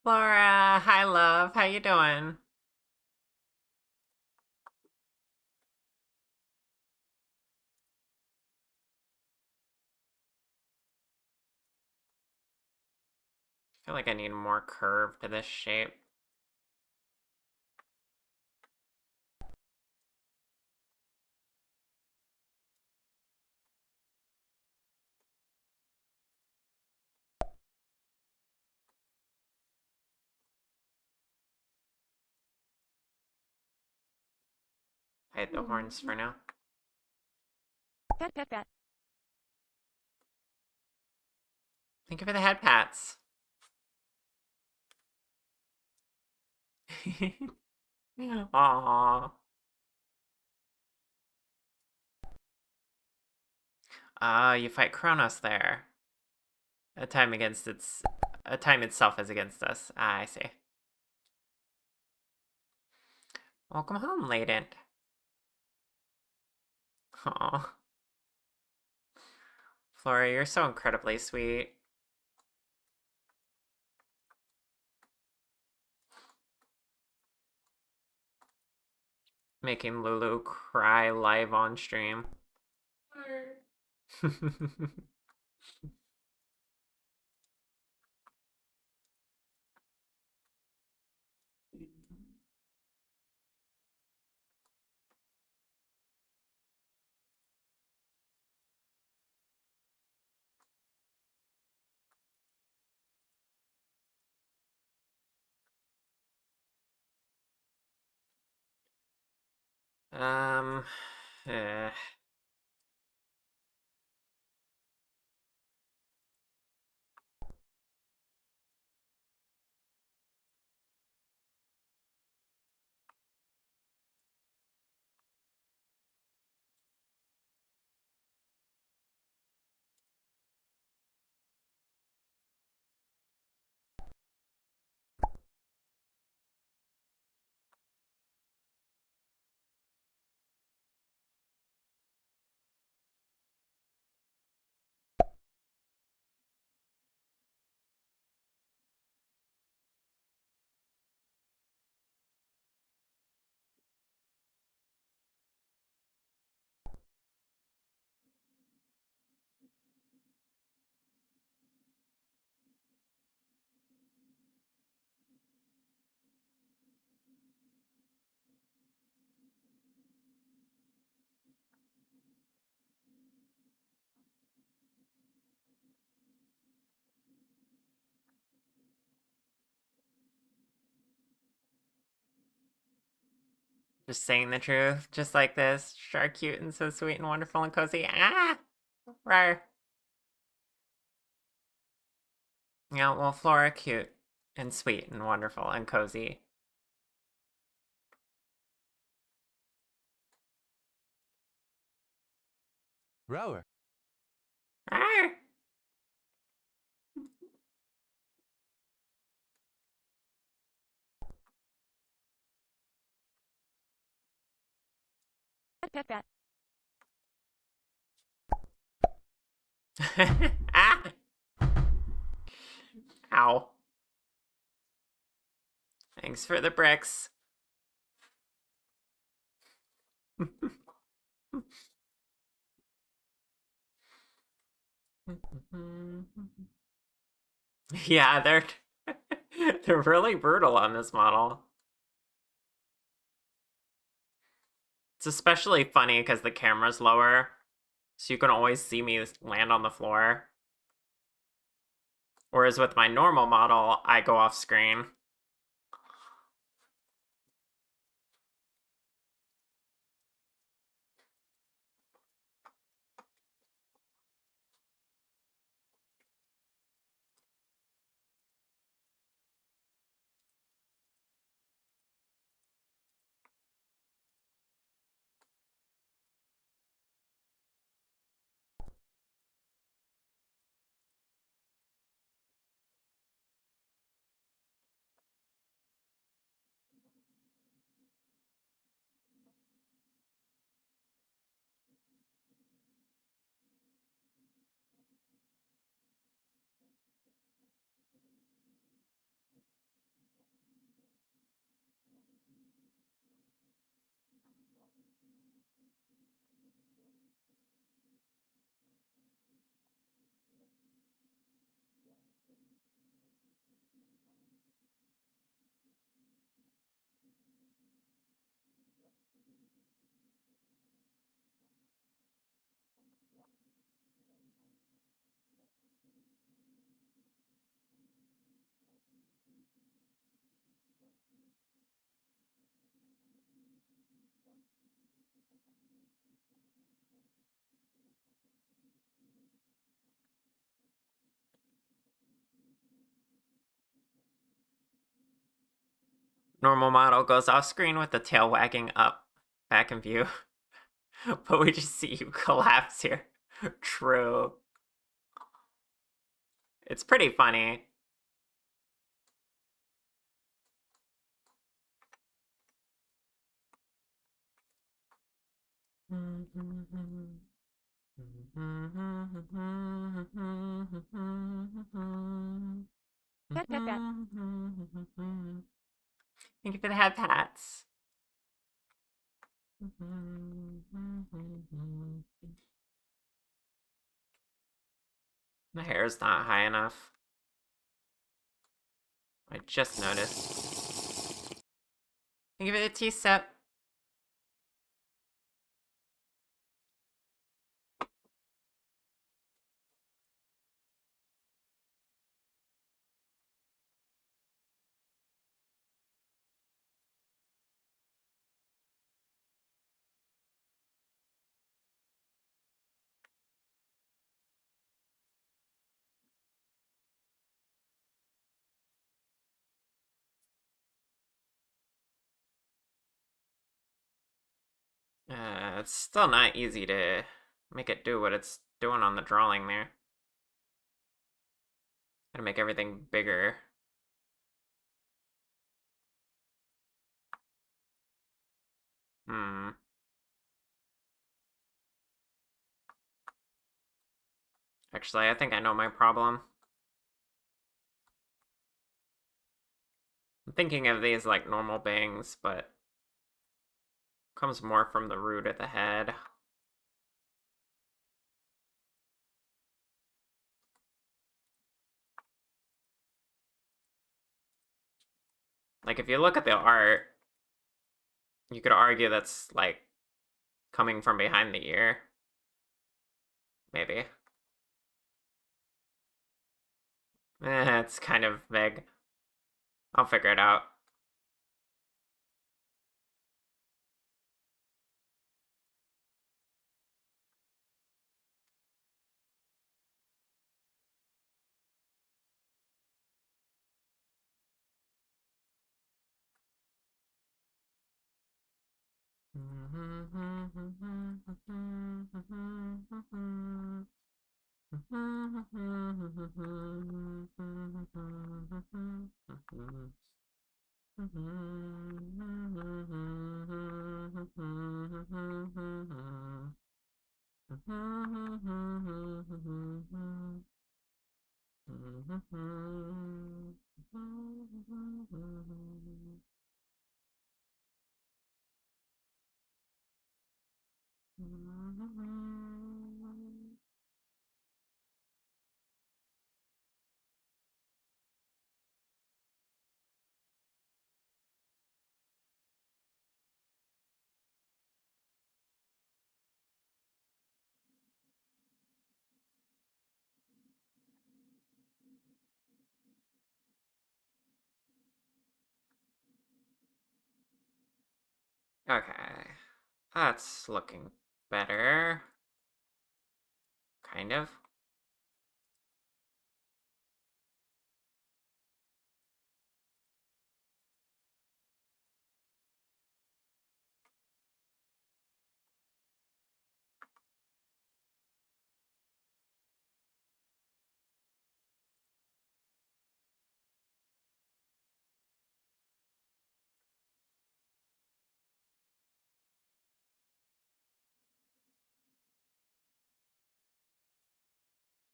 Laura, hi love. How you doing? I feel like I need more curve to this shape. Hide the horns for now. Pet pet pet. Thank you for the head pats. Aww. You fight Kronos there. A time against its a time itself is against us. Ah, I see. Welcome home, Latent. Aw. Flora, you're so incredibly sweet. Making Lulu cry live on stream. um, eh. Just saying the truth, just like this. Sure, cute and so sweet and wonderful and cozy. Ah! Rar. Yeah, well, Flora, cute and sweet and wonderful and cozy. Rower. Rar! Pet pet. Ah! Ow. Thanks for the bricks. Yeah, they're really brutal on this model. It's especially funny because the camera's lower, so you can always see me land on the floor. Whereas with my normal model, I go off screen. Normal model goes off screen with the tail wagging up, back in view. But we just see you collapse here. True. It's pretty funny. Pet pet pet. Thank you for the head pats. The hair's not high enough. I just noticed. Thank you for the tea sip. It's still not easy to make it do what it's doing on the drawing there. Gotta make everything bigger. Hmm. Actually, I think I know my problem. I'm thinking of these like normal bangs, but comes more from the root of the head. Like if you look at the art, you could argue that's like coming from behind the ear. Maybe. It's kind of vague. I'll figure it out. Okay. That's looking better. Kind of.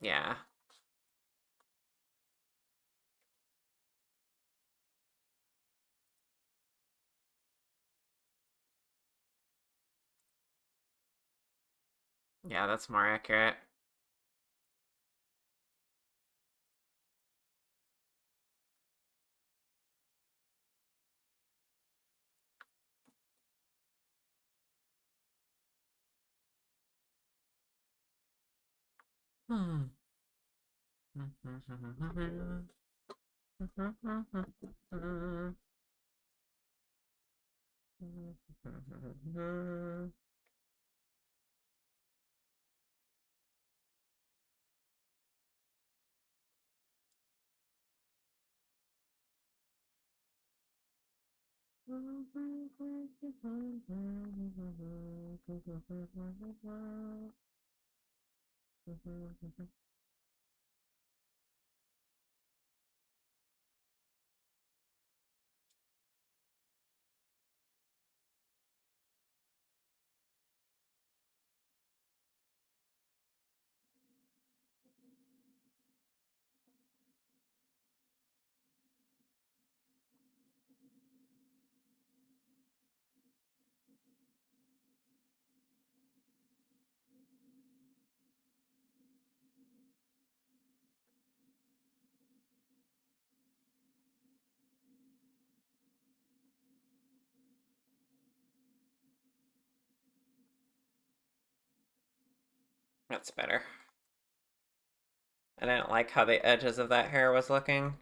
Yeah. Yeah, that's more accurate. Hmm. That's better. I didn't like how the edges of that hair was looking.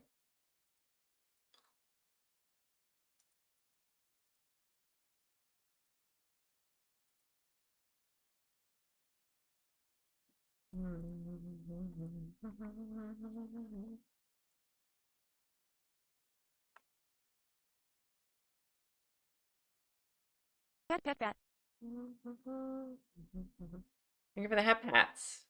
Pat pat pat. Thank you for the hip hats.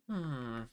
Hmm.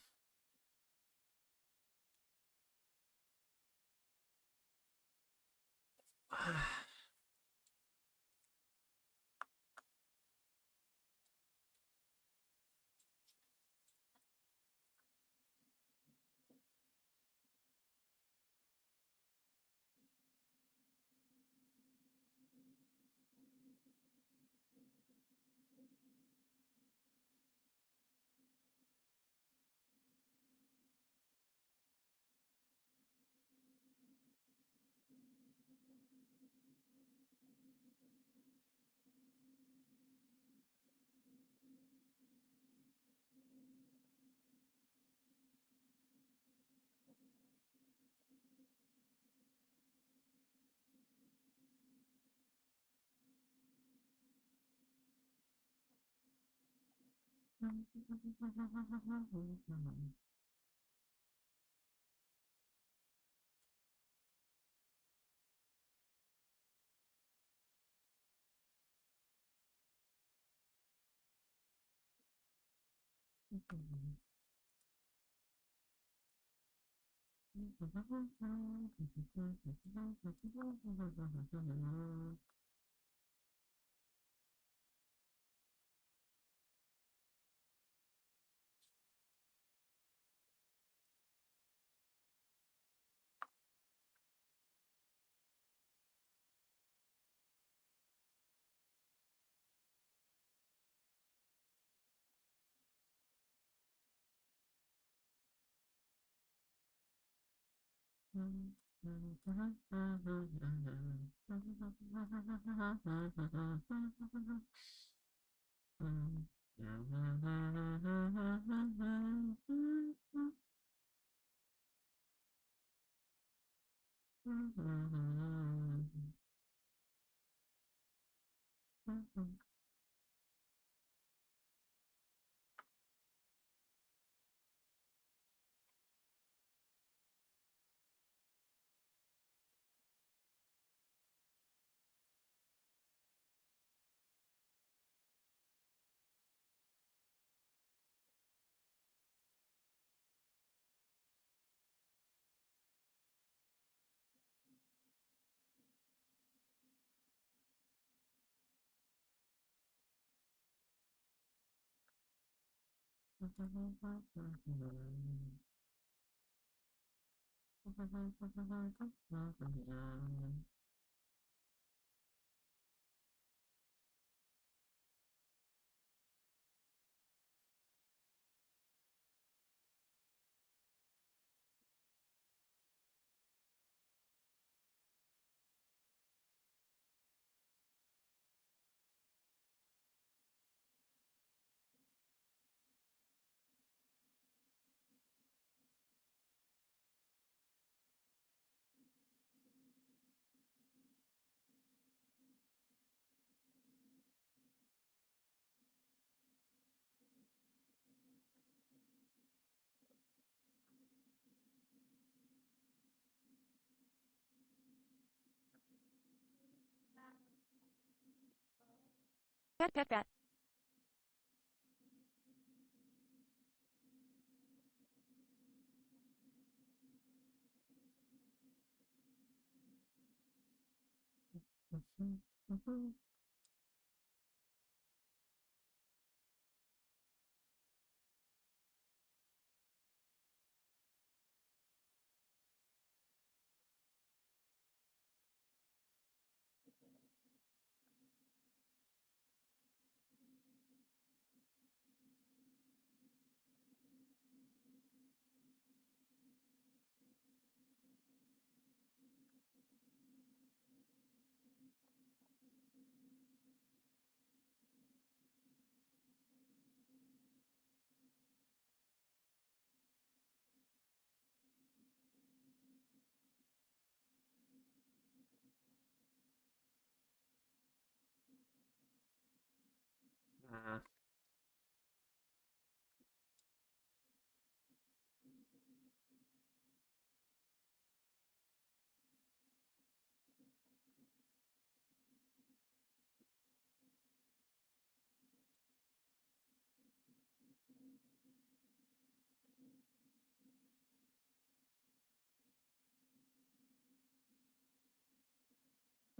Pet pet pet.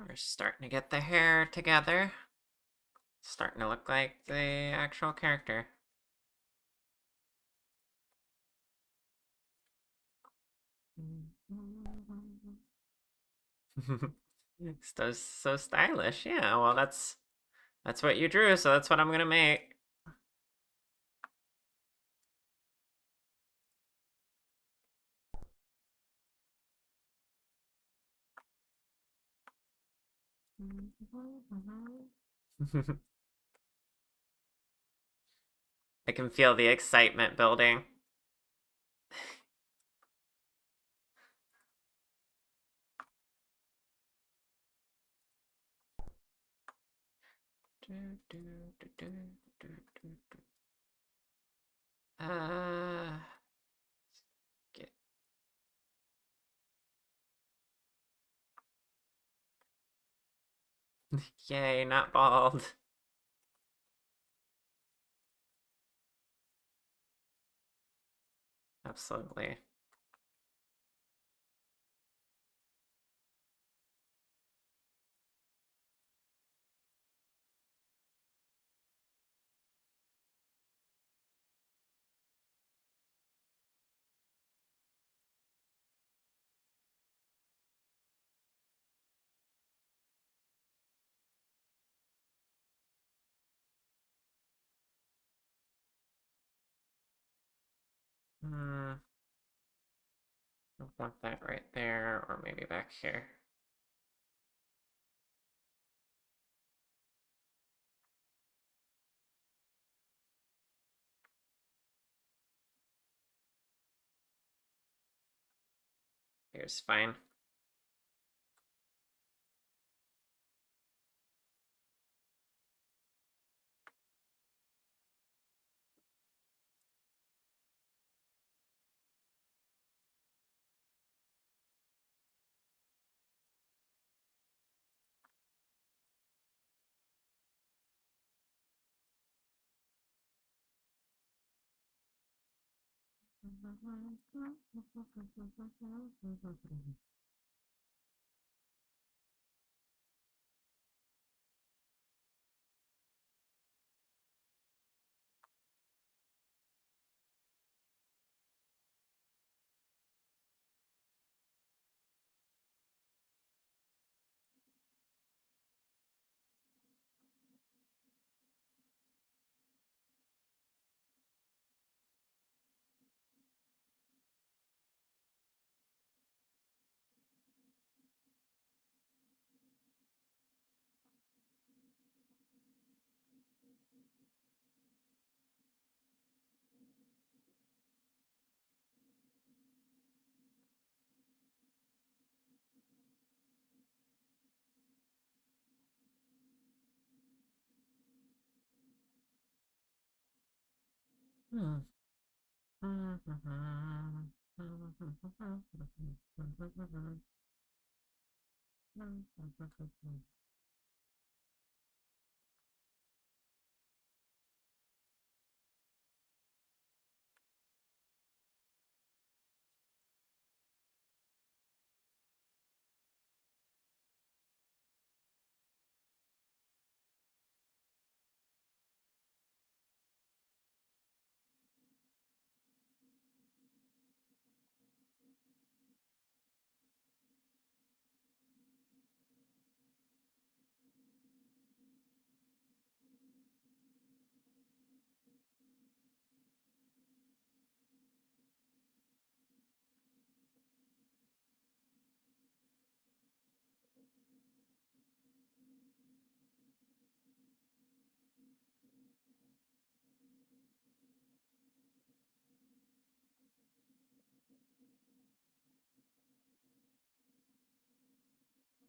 We're starting to get the hair together. Starting to look like the actual character. So stylish. Yeah, well that's what you drew, so that's what I'm gonna make. I can feel the excitement building. Uh, get Yay, not bald. Absolutely. Hmm. I want that right there, or maybe back here. Here's fine. Hmm.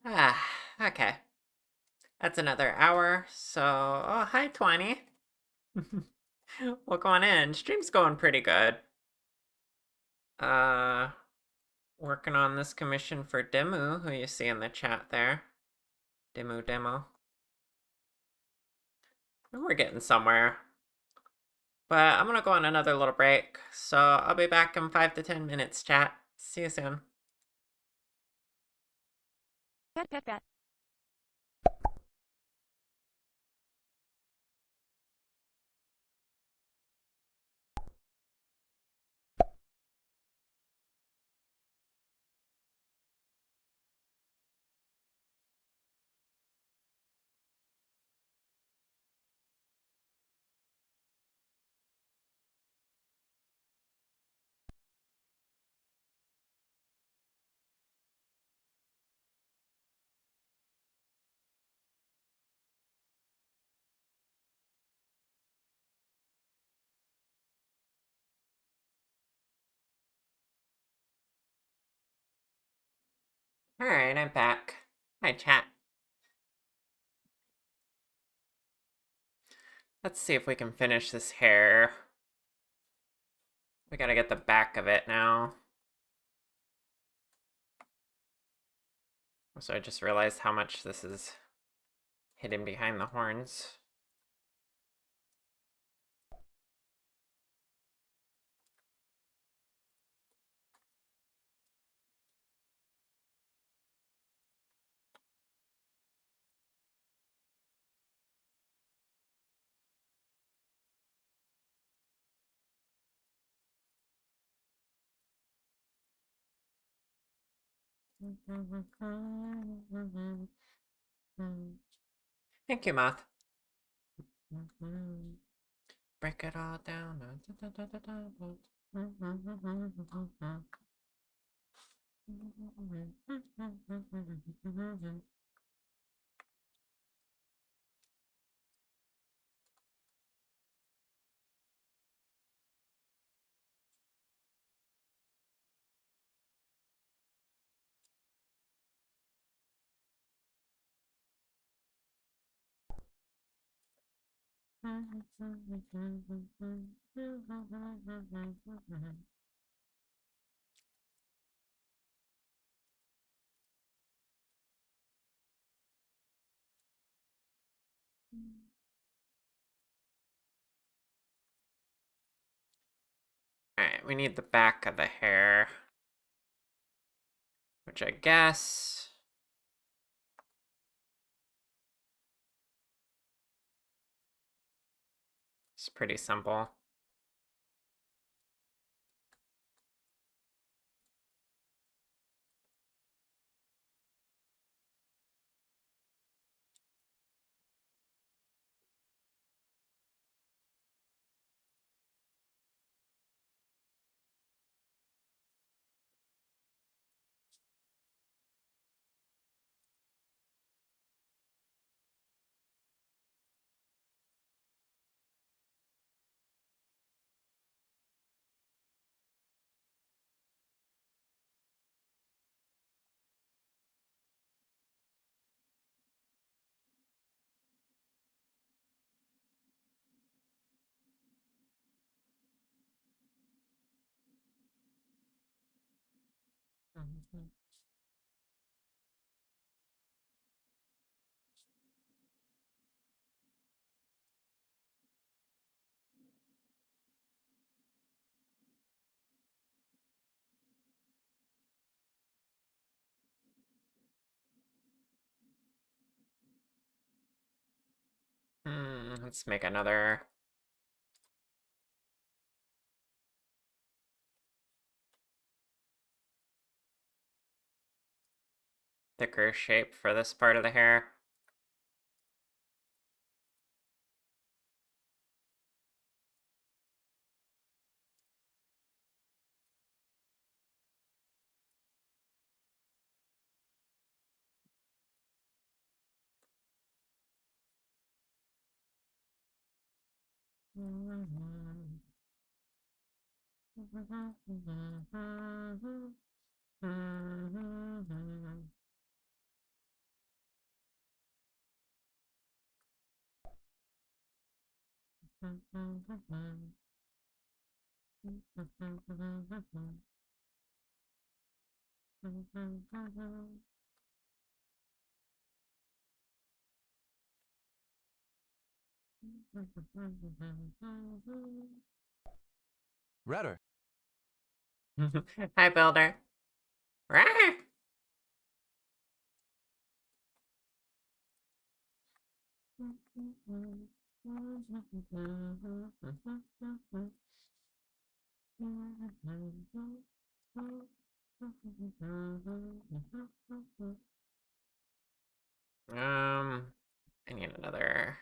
Ah, okay. That's another hour. So, oh, hi, 20. Welcome on in. Stream's going pretty good. Uh, Working on this commission for Demu, who you see in the chat there. Demo. And we're getting somewhere. But I'm gonna go on another little break. So I'll be back in 5 to 10 minutes, chat. See you soon. Pet. Alright, I'm back. Hi, chat. Let's see if we can finish this hair. We gotta get the back of it now. So I just realized how much this is hidden behind the horns. Thank you, Moth. Break it all down. Alright, we need the back of the hair. Which I guess is pretty simple. Let's make another thicker shape for this part of the hair. Redder. Hi, Builder. Rawr! I need another.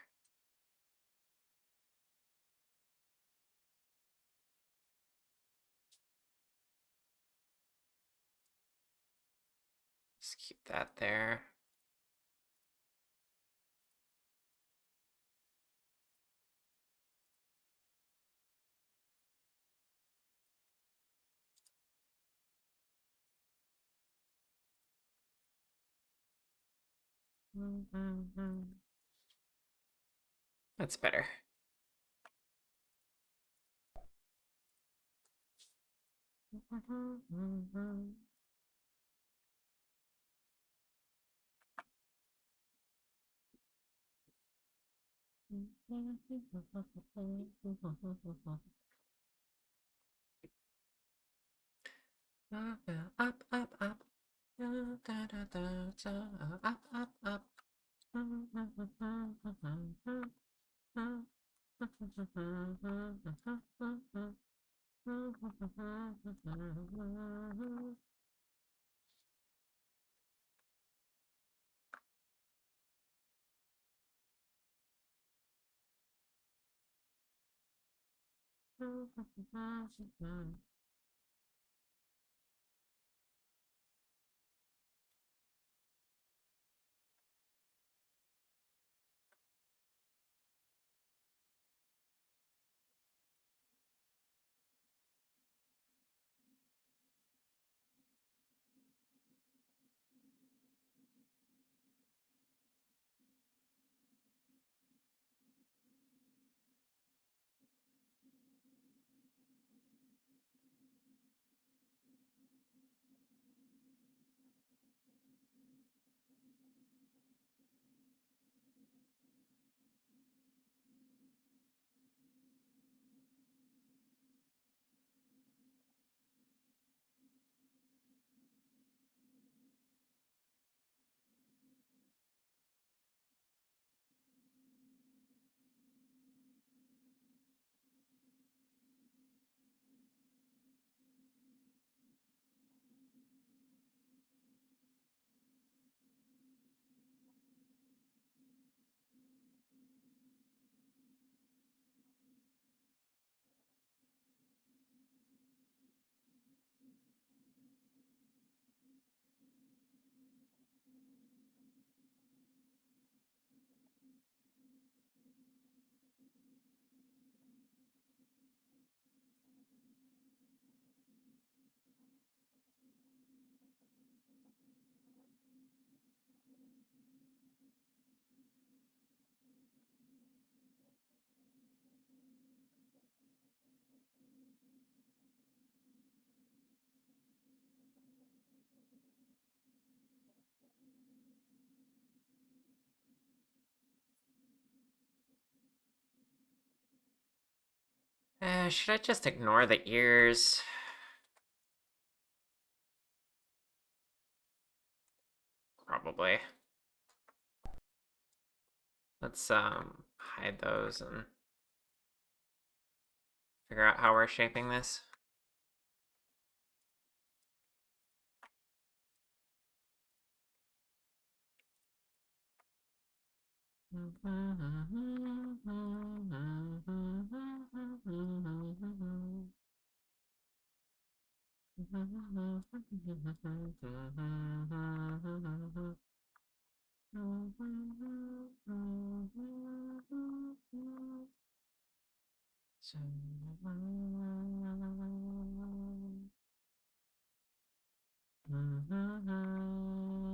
Just keep that there. That's better. Up, up, up. Da, da, da, da, up, up, up. Should I just ignore the ears? Probably. Let's hide those and figure out how we're shaping this.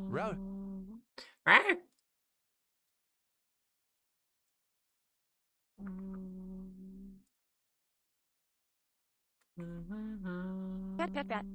Router. Right? Pet, pet, pet.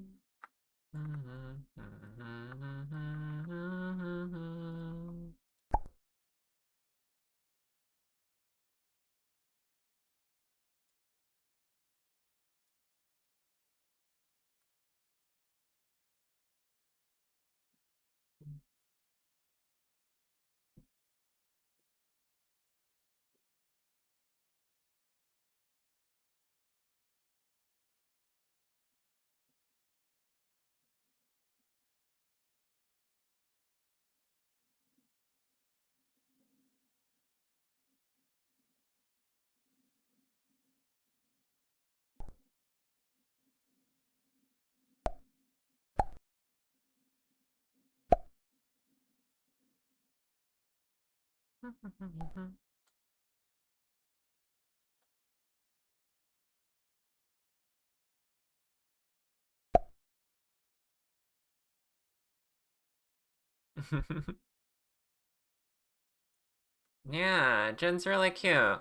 Yeah, Jin's really cute.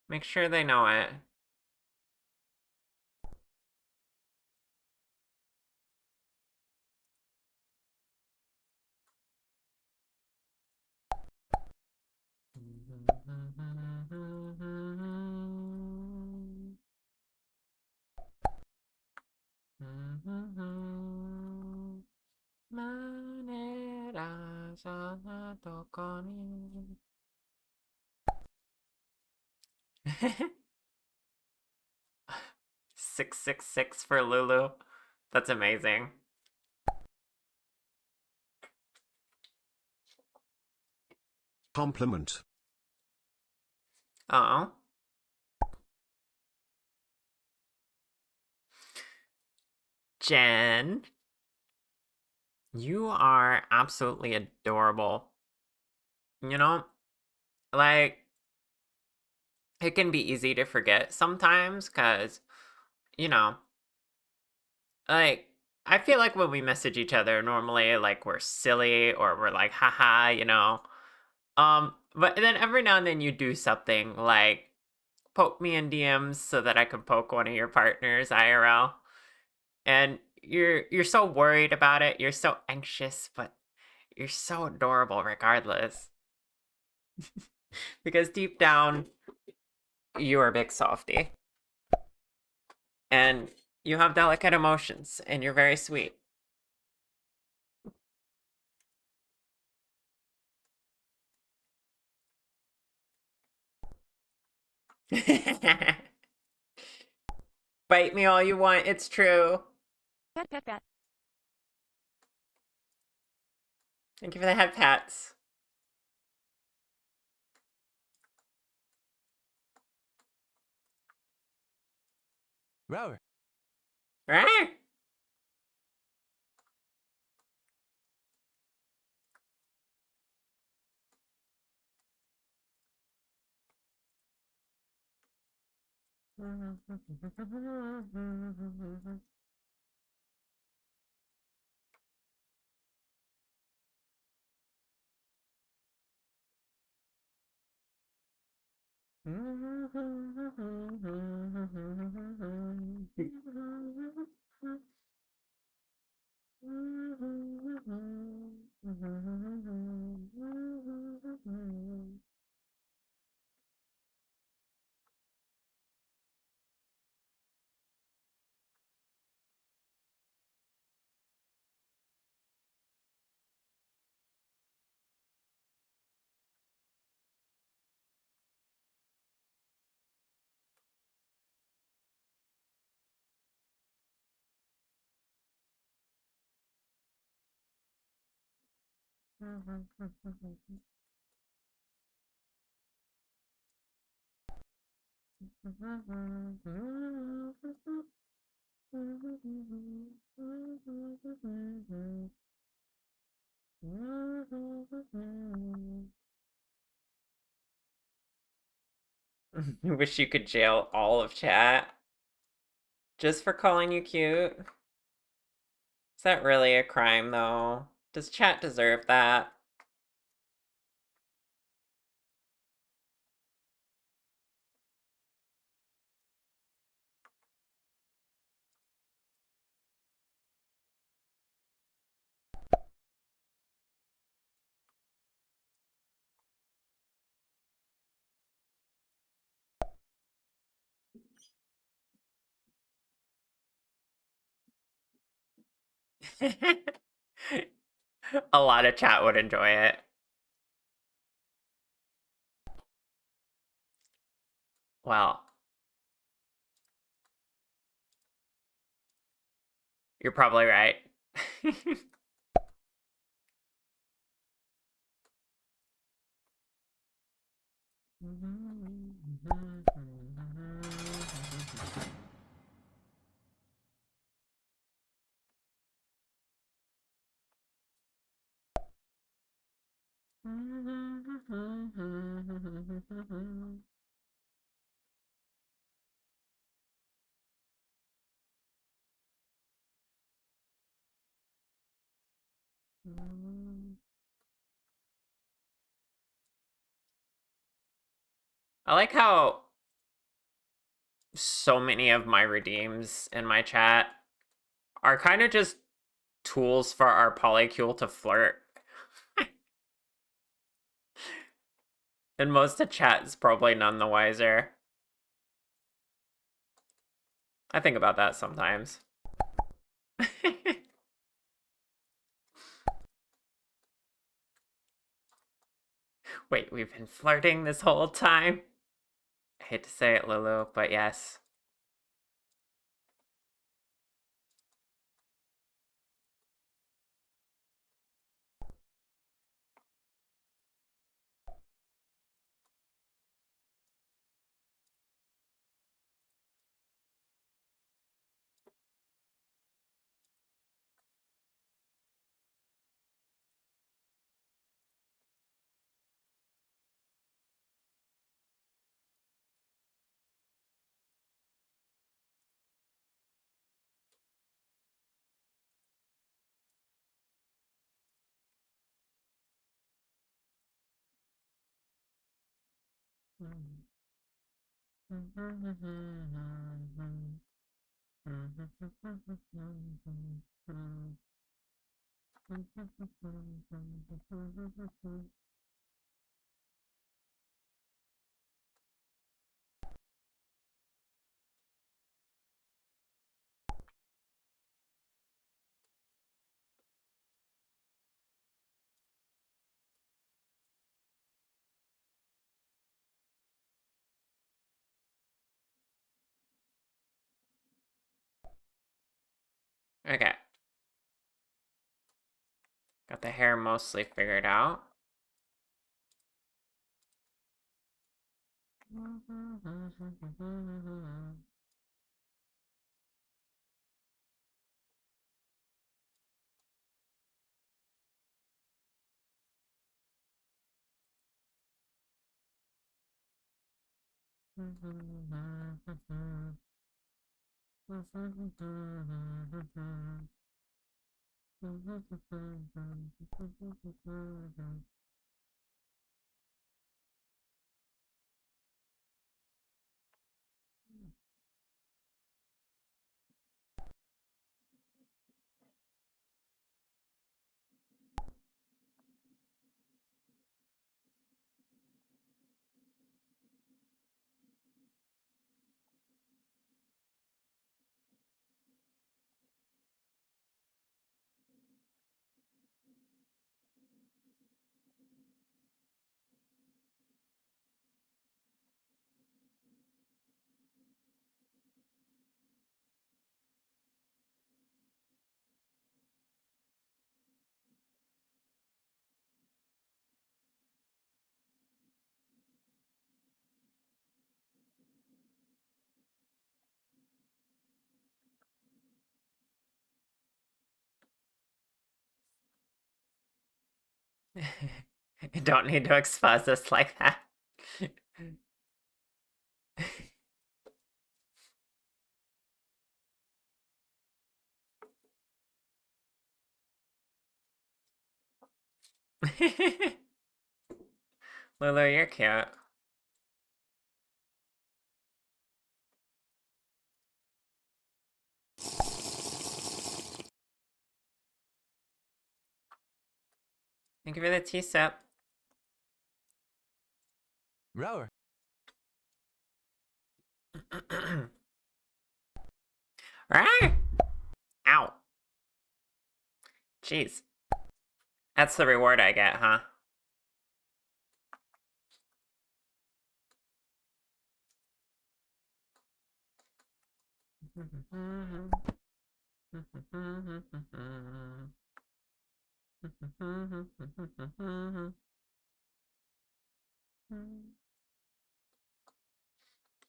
Make sure they know it. Six six six for Lulu. That's amazing. Compliment. Oh, Jen, you are absolutely adorable. You know, like it can be easy to forget sometimes because you know, like I feel like when we message each other normally, like we're silly or we're like, haha, you know. But then every now and then you do something like poke me in DMs so that I can poke one of your partners IRL. And you're so worried about it, you're so anxious, but you're so adorable regardless. Because deep down, you're a big softie. And you have delicate emotions, and you're very sweet. Bite me all you want, it's true. Pet pet pet. Thank you for the head pats. Rower. Right? Wish you could jail all of chat just for calling you cute. Is that really a crime, though? Does chat deserve that? A lot of chat would enjoy it. Well, you're probably right. I like how so many of my redeems in my chat are kind of just tools for our polycule to flirt. And most of chat is probably none the wiser. I think about that sometimes. Wait, we've been flirting this whole time? I hate to say it, Lulu, but yes. Okay. Got the hair mostly figured out. You don't need to expose us like that. Lulu, you're cute. Thank you for the tea sip. Rower. Right? Ow. Jeez. That's the reward I get, huh?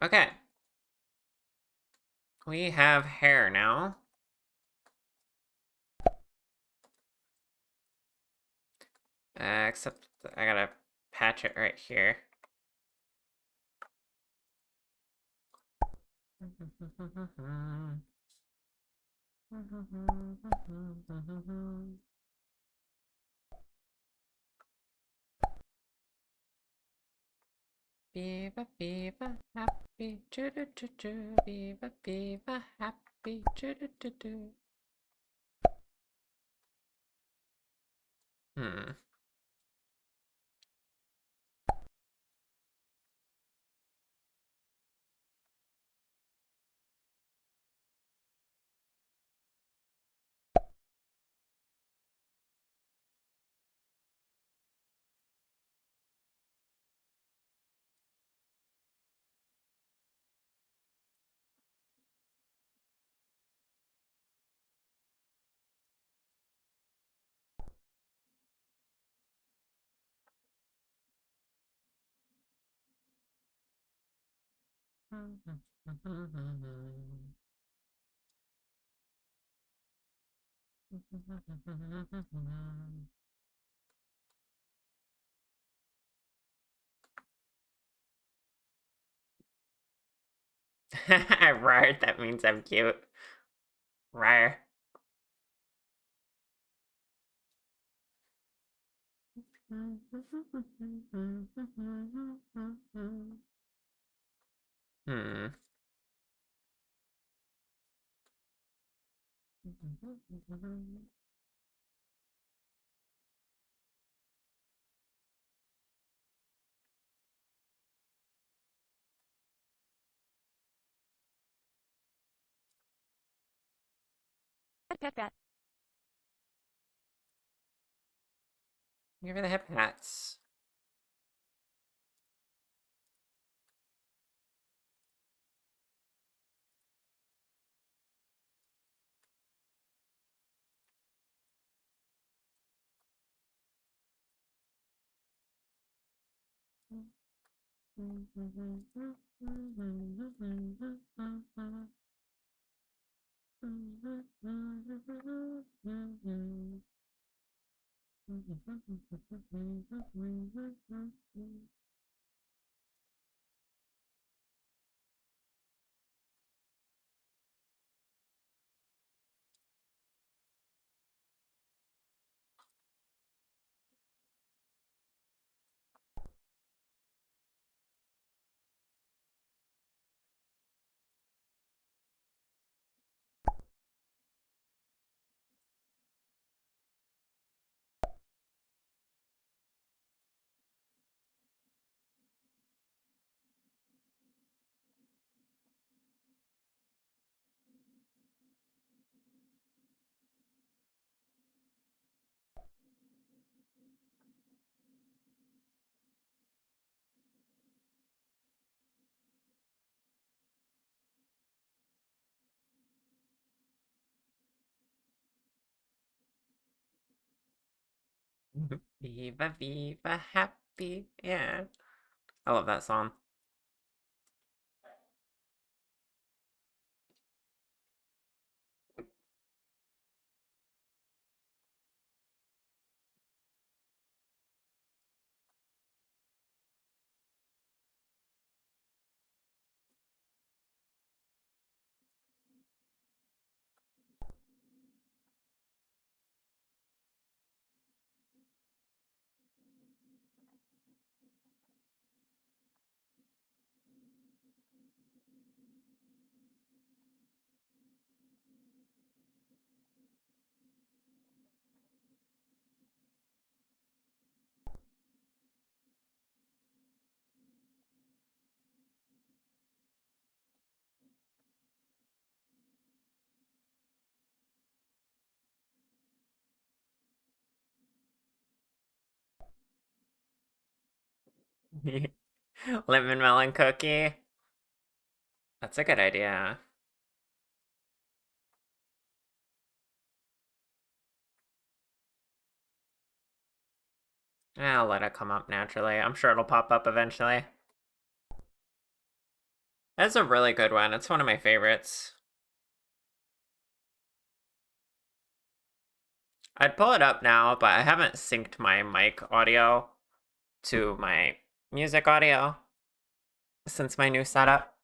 Okay. We have hair now. Except I gotta patch it right here. Viva, viva, happy, choo choo choo choo. Viva, viva, happy, choo choo choo choo. Hmm. Rar, that means I'm cute. Rar. Hmm. Pat. Give her the hip hats. Viva, viva, happy. Yeah. I love that song. Lemon melon cookie. That's a good idea. I'll let it come up naturally. I'm sure it'll pop up eventually. That's a really good one. It's one of my favorites. I'd pull it up now, but I haven't synced my mic audio to my music audio since my new setup.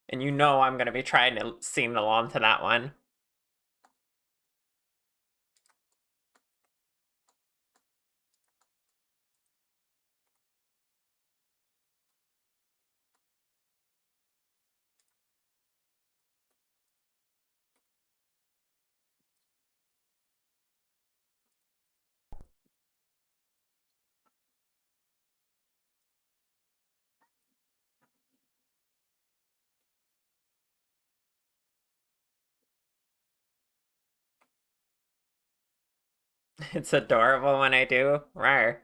And you know I'm going to be trying to sing along to that one. It's adorable when I do. Rar.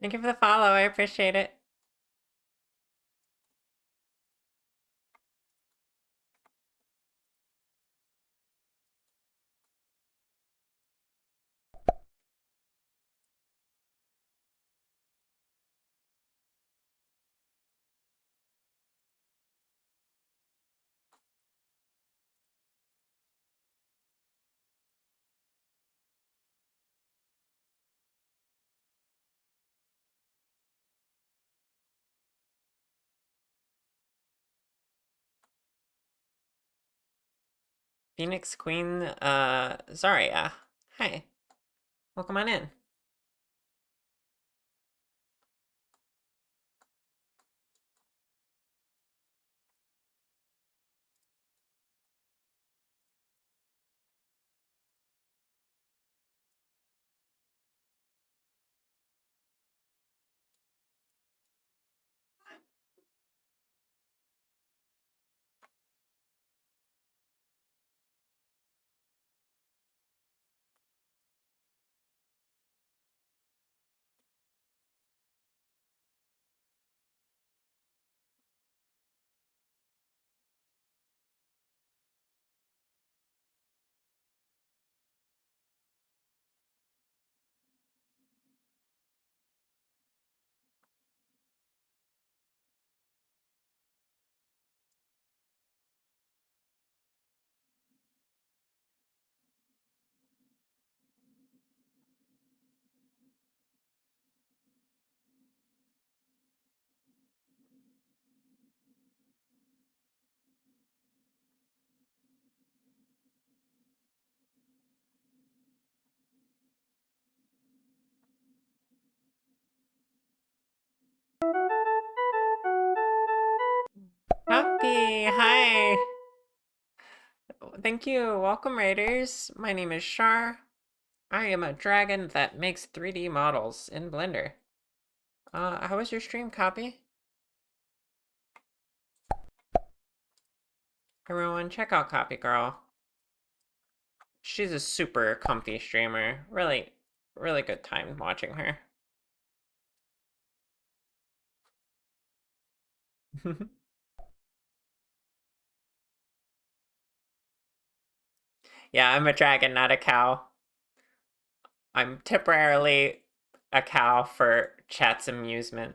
Thank you for the follow. I appreciate it. Phoenix Queen, Zarya. Hi. Welcome on in. Happy, hi. Thank you. Welcome, Raiders. My name is Shar. I am a dragon that makes 3D models in Blender. How was your stream, Copy? Everyone, check out Copy Girl. She's a super comfy streamer. Really, really good time watching her. Yeah, I'm a dragon, not a cow. I'm temporarily a cow for chat's amusement.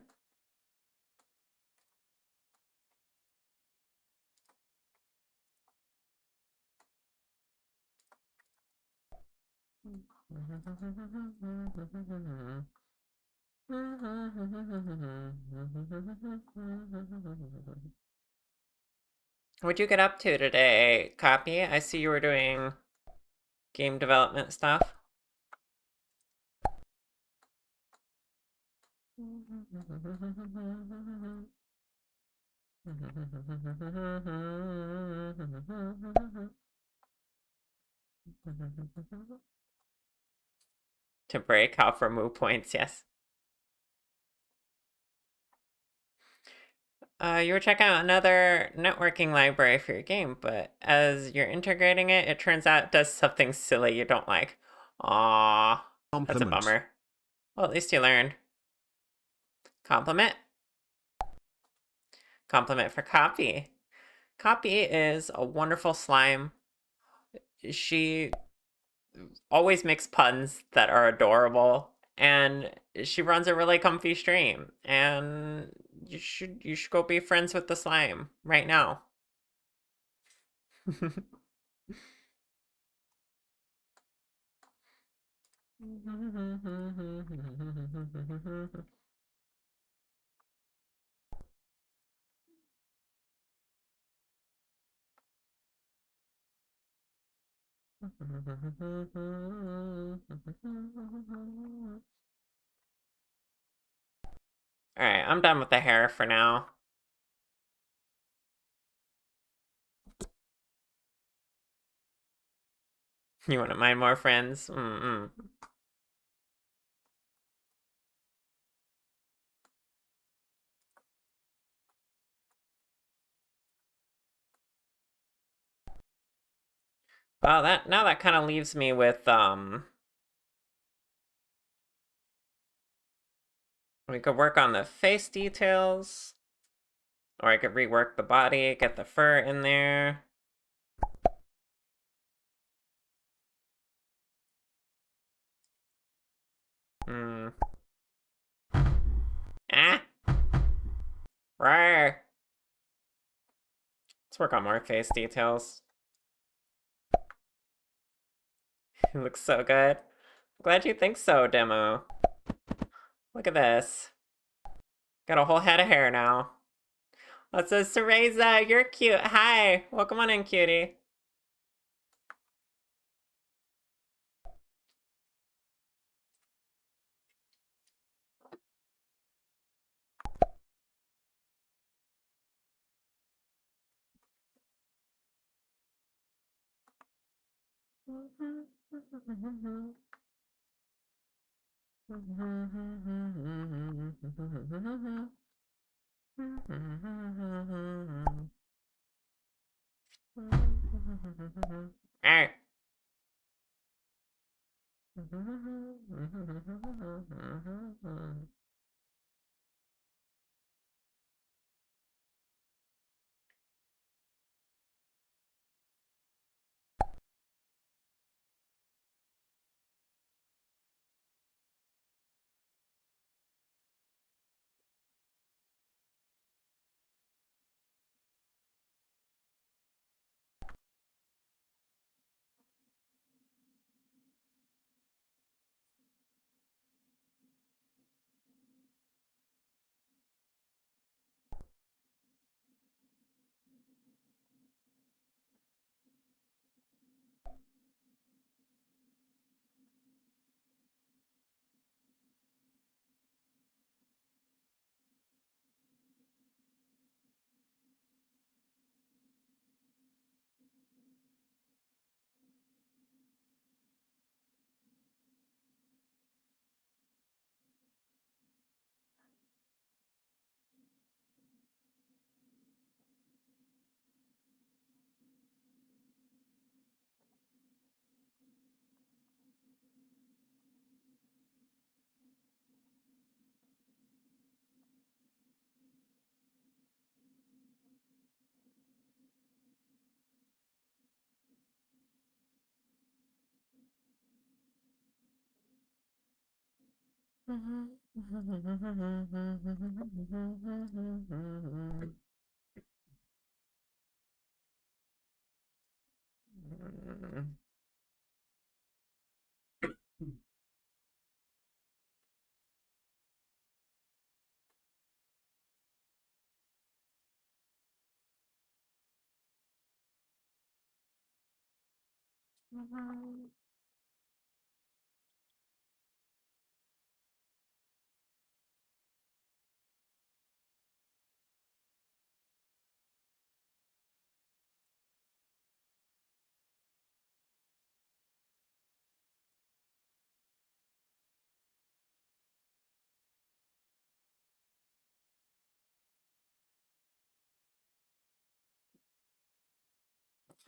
What'd you get up to today, Copy? I see you were doing game development stuff. To break off remove points, yes. You were checking out another networking library for your game, but as you're integrating it, it turns out it does something silly you don't like. Aww, that's a Compliment. bummer. Well, at least you learned. Compliment. Compliment for Copy. Copy is a wonderful slime. She always makes puns that are adorable, and she runs a really comfy stream. And you should go be friends with the slime right now. Alright, I'm done with the hair for now. You wouldn't mind more friends? Mm-mm. Well, that kind of leaves me with we could work on the face details, or I could rework the body, get the fur in there. Hmm. Ah. Rawr. Let's work on more face details. It looks so good. Glad you think so, Demu. Look at this. Got a whole head of hair now. That says Cereza, you're cute. Hi. Welcome on in, cutie. Alright.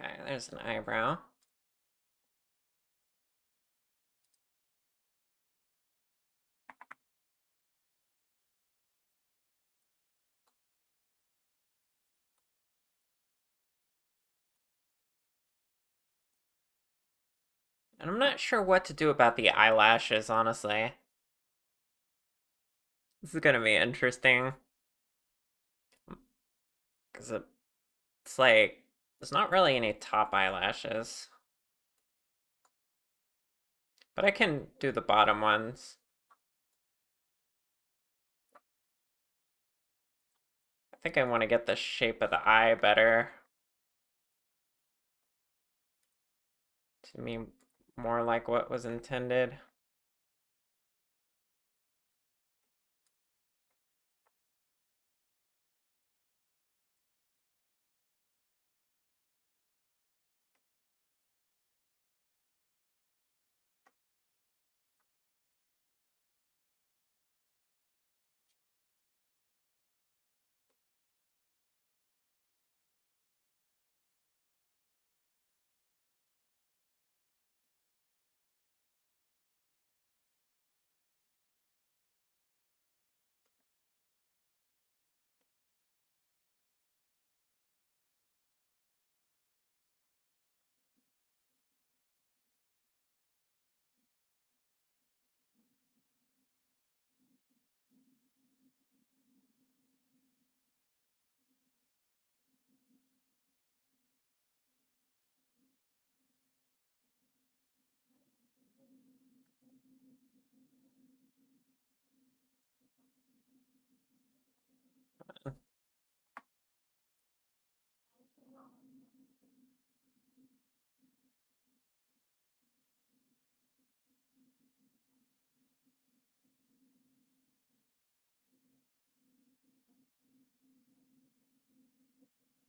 Okay, there's an eyebrow. And I'm not sure what to do about the eyelashes, honestly. This is gonna be interesting. Because it's like, there's not really any top eyelashes. But I can do the bottom ones. I think I want to get the shape of the eye better. To me, more like what was intended.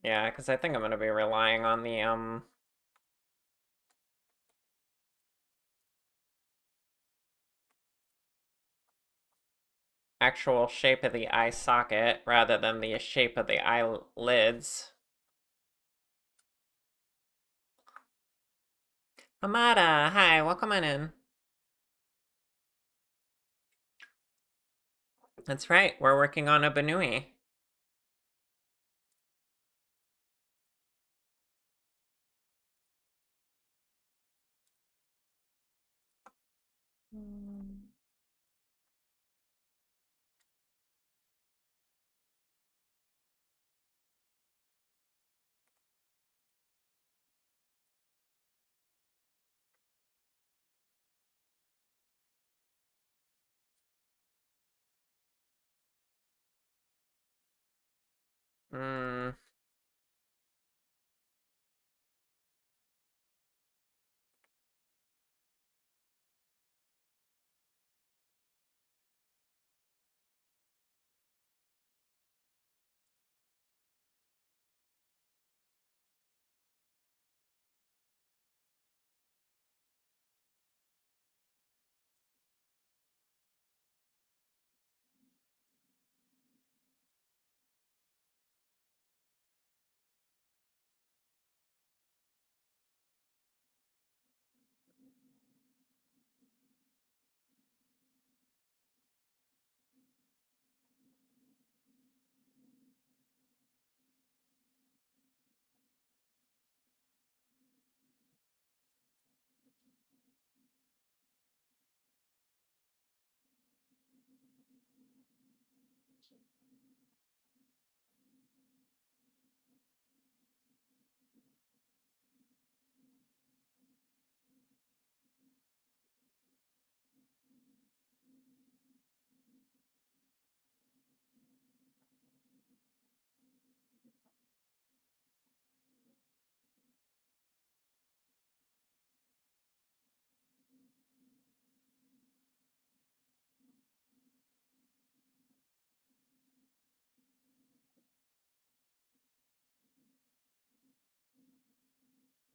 Yeah, because I think I'm going to be relying on the actual shape of the eye socket rather than the shape of the eyelids. Amada, hi, welcome on in. That's right, we're working on a Banui. Hmm.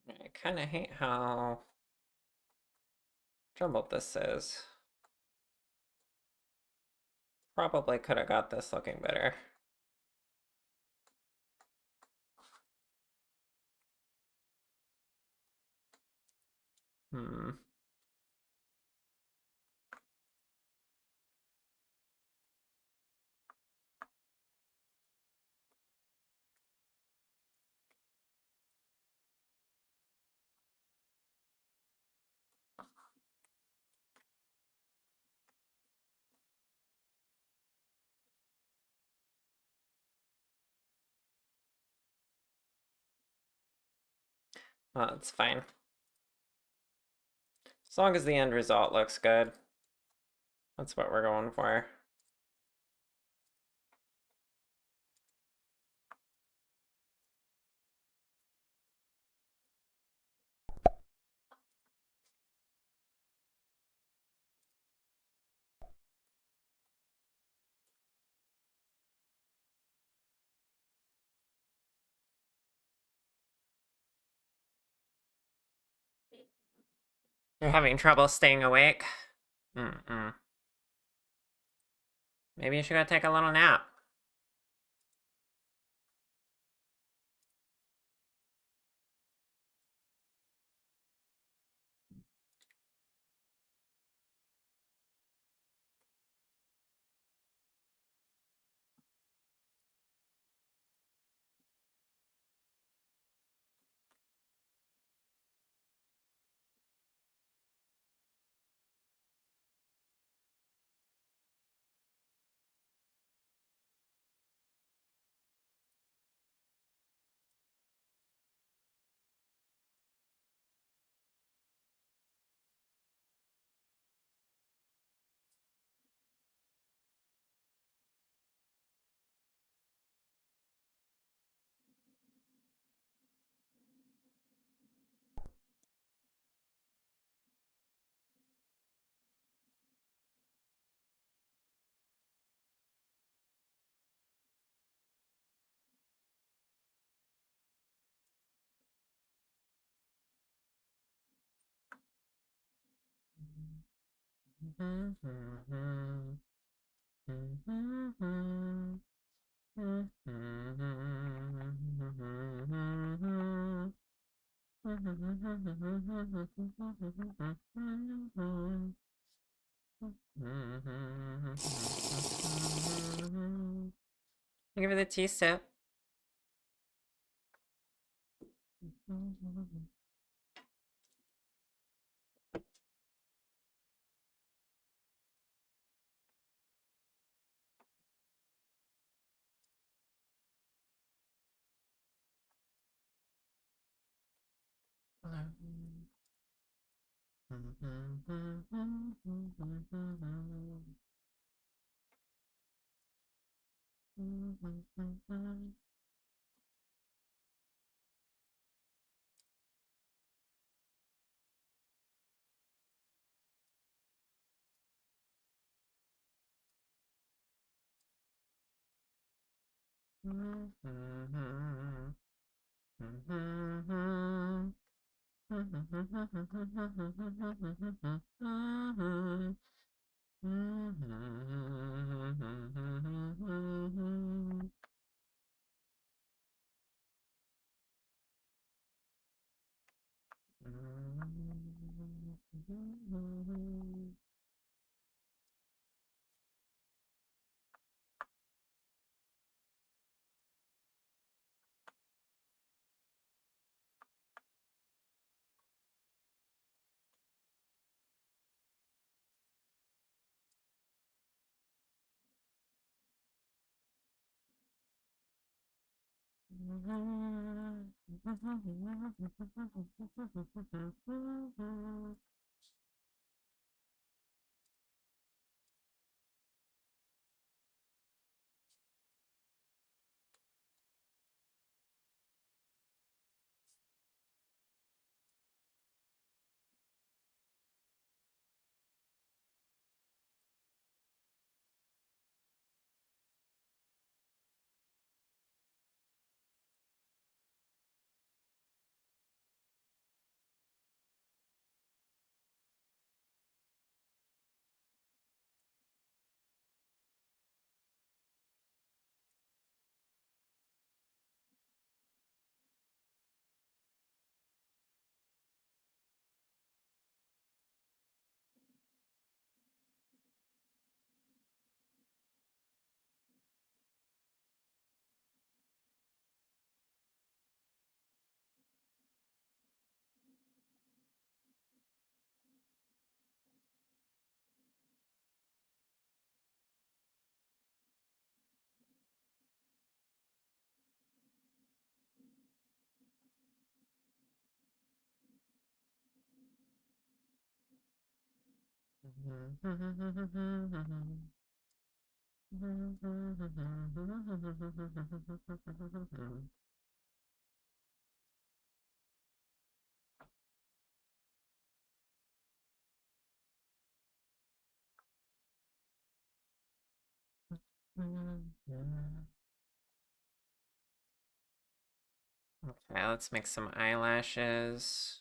I kind of hate how jumbled this is. Probably could have got this looking better. Hmm. Well, it's fine. As long as the end result looks good. That's what we're going for. You're having trouble staying awake? Mm-mm. Maybe you should go take a little nap. Give it a tea sip. Okay, let's make some eyelashes.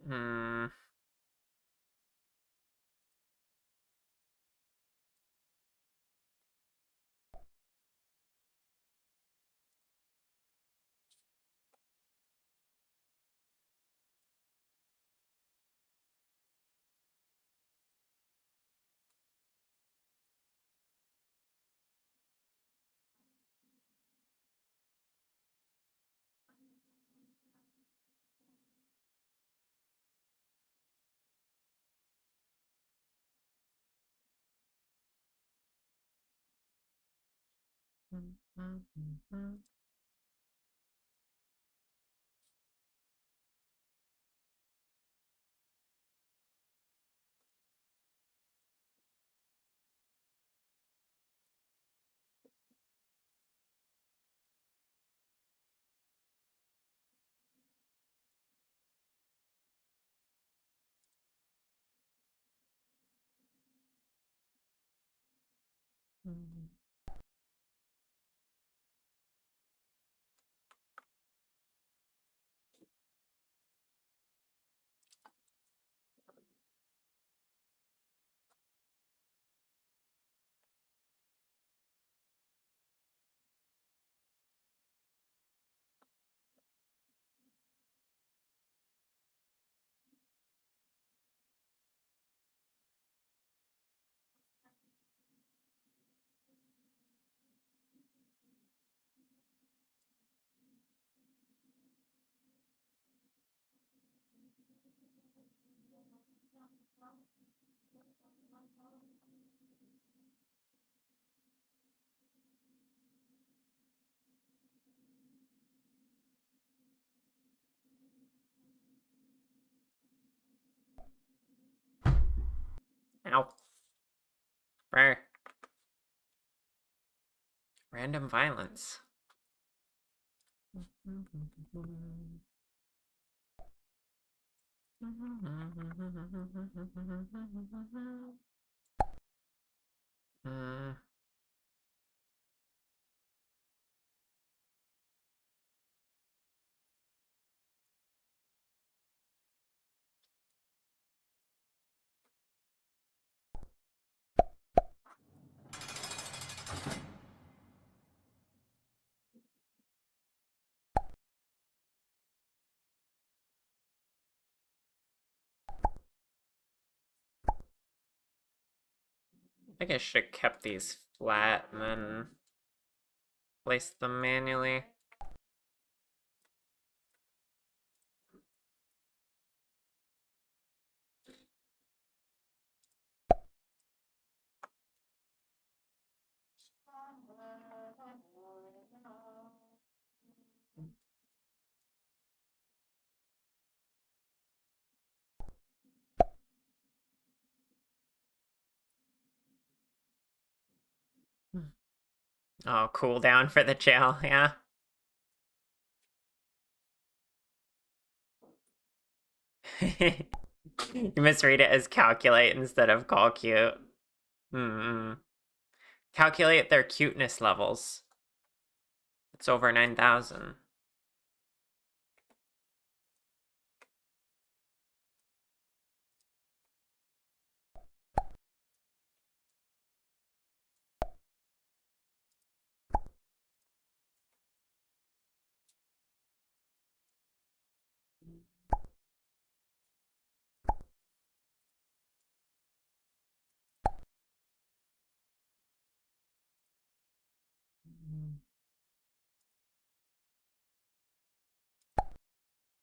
Hmm. Ow. Brr. Random violence. Hmm. think I should have kept these flat and then placed them manually. Oh, cooldown for the jail, yeah. You misread it as calculate instead of call cute. Hmm. Calculate their cuteness levels. It's over 9,000.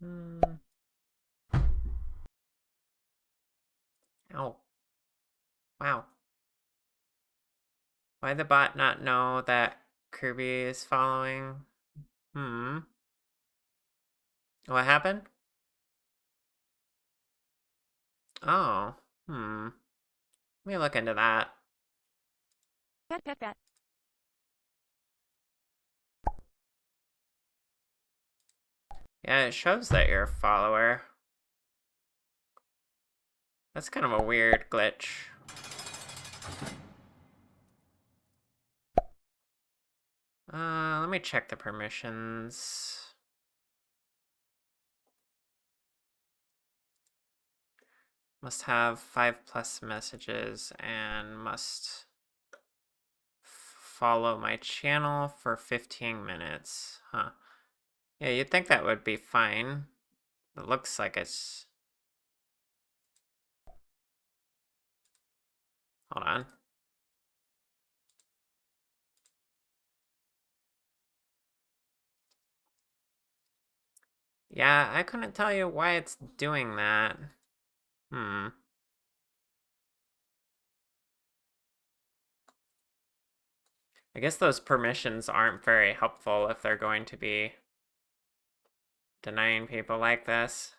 Hmm. Ow. Wow. Why the bot not know that Kirby is following? Hmm. What happened? Oh. Hmm. Let me look into that. Pet pet pet. Yeah, it shows that you're a follower. That's kind of a weird glitch. Let me check the permissions. Must have 5+ messages and must follow my channel for 15 minutes. Huh. Yeah, you'd think that would be fine. It looks like it's... Hold on. Yeah, I couldn't tell you why it's doing that. Hmm. I guess those permissions aren't very helpful if they're going to be denying people like this.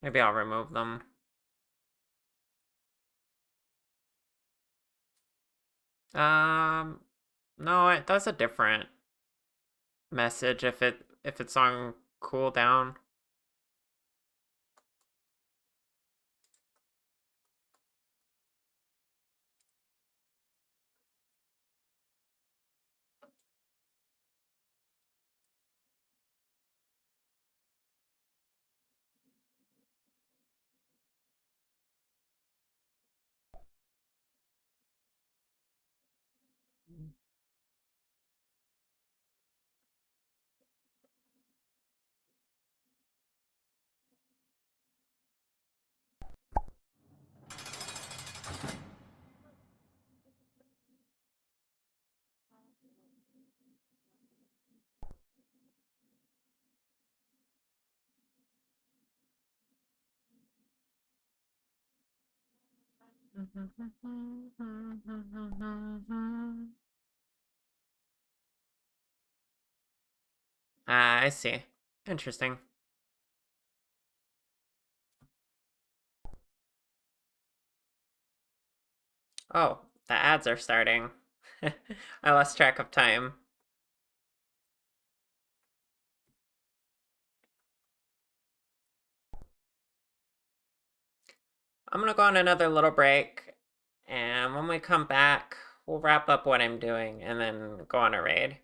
Maybe I'll remove them. No, it does a different message if it's on cooldown. Ah, I see. Interesting. Oh, the ads are starting. I lost track of time. I'm gonna go on another little break, and when we come back, we'll wrap up what I'm doing and then go on a raid.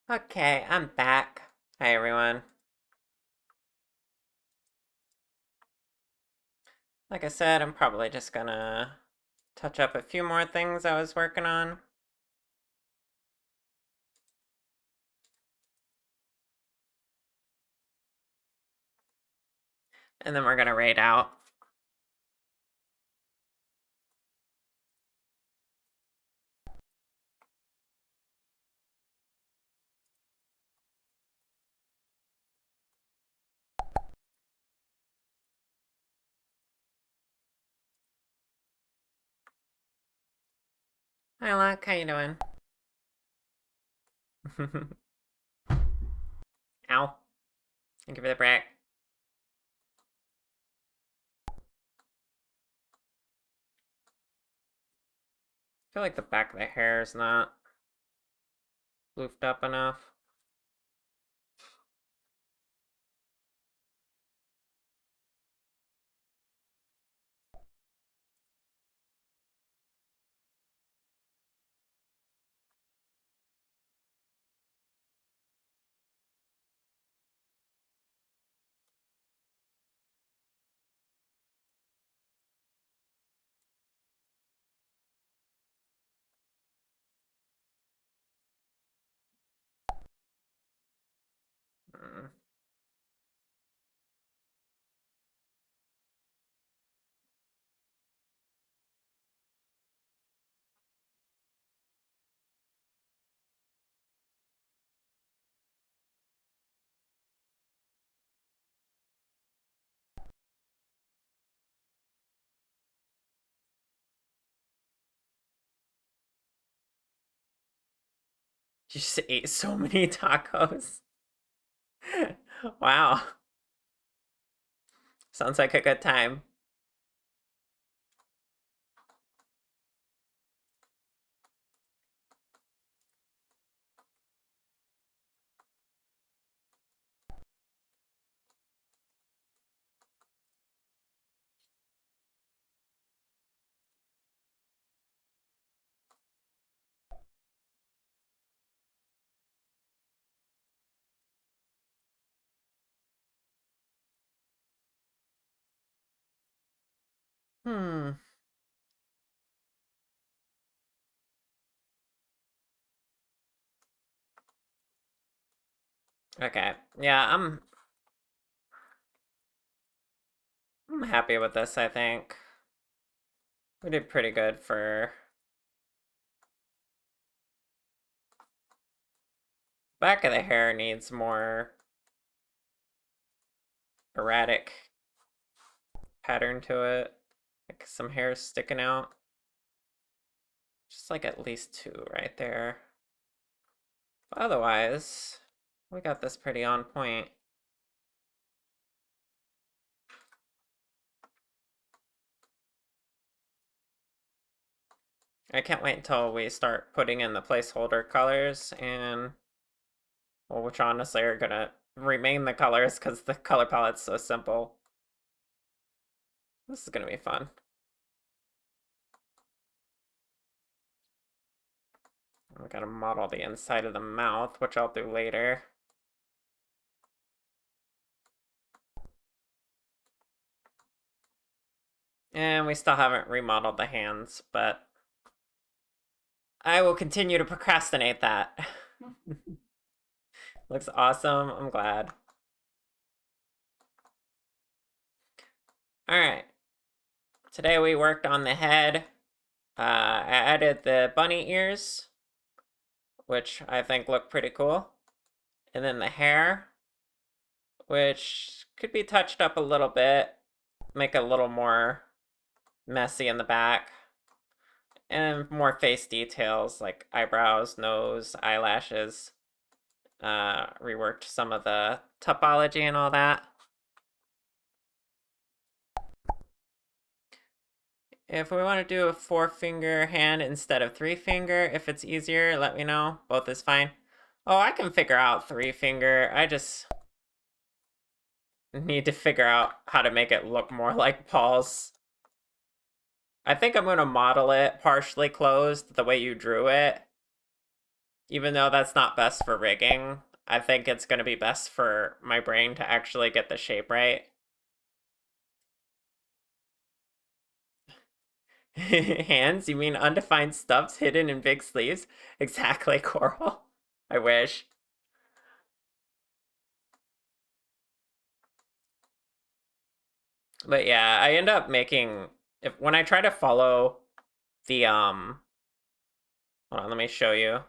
Okay, I'm back. Hi, everyone. Like I said, I'm probably just gonna touch up a few more things I was working on. And then we're gonna raid out. Hi, Luck. How you doing? Ow. Thank you for the break. I feel like the back of the hair is not floofed up enough. Mm. You just ate so many tacos. Wow. Sounds like a good time. Hmm. Okay. Yeah, I'm happy with this, I think. We did pretty good for back of the hair needs more erratic pattern to it. Like some hair sticking out. Just like at least two right there. But otherwise, we got this pretty on point. I can't wait until we start putting in the placeholder colors and well, which honestly are gonna remain the colors because the color palette's so simple. This is gonna be fun. I gotta model the inside of the mouth, which I'll do later. And we still haven't remodeled the hands, but I will continue to procrastinate that. Looks awesome. I'm glad. All right. Today we worked on the head. I added the bunny ears, which I think look pretty cool. And then the hair, which could be touched up a little bit, make it a little more messy in the back. And more face details like eyebrows, nose, eyelashes. Reworked some of the topology and all that. If we want to do a 4-finger hand instead of 3-finger, if it's easier, let me know. Both is fine. Oh, I can figure out 3-finger. I just need to figure out how to make it look more like Paul's. I think I'm going to model it partially closed the way you drew it. Even though that's not best for rigging, I think it's going to be best for my brain to actually get the shape right. Hands? You mean undefined stubs hidden in big sleeves? Exactly, Coral. I wish. But yeah, I end up making when I try to follow the hold on, let me show you.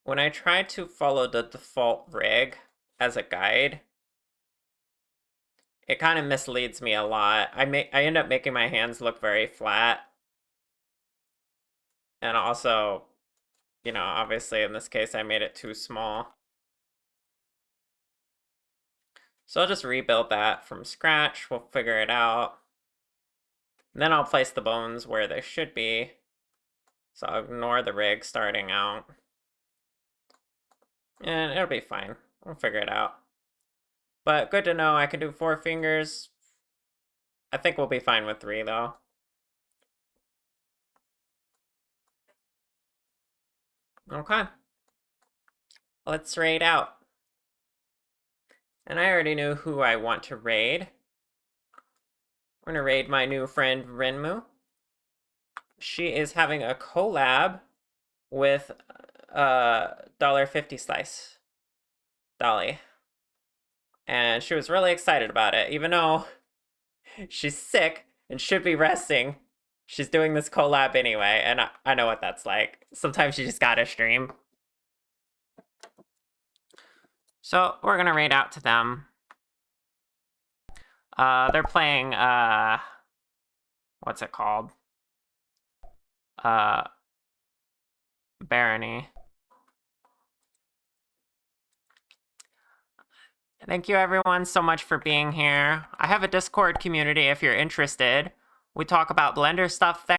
When I try to follow the default rig as a guide, it kind of misleads me a lot. I end up making my hands look very flat. And also, obviously in this case I made it too small. So I'll just rebuild that from scratch. We'll figure it out. And then I'll place the bones where they should be. So I'll ignore the rig starting out. And it'll be fine. We'll figure it out. But good to know I can do 4 fingers. I think we'll be fine with 3 though. Okay. Let's raid out. And I already knew who I want to raid. We're gonna raid my new friend Renmu. She is having a collab with $1.50 slice Dolly. And she was really excited about it, even though she's sick and should be resting. She's doing this collab anyway, and I know what that's like. Sometimes you just gotta stream. So we're gonna raid out to them. They're playing what's it called? Barony. Thank you everyone so much for being here. I have a Discord community if you're interested. We talk about Blender stuff there.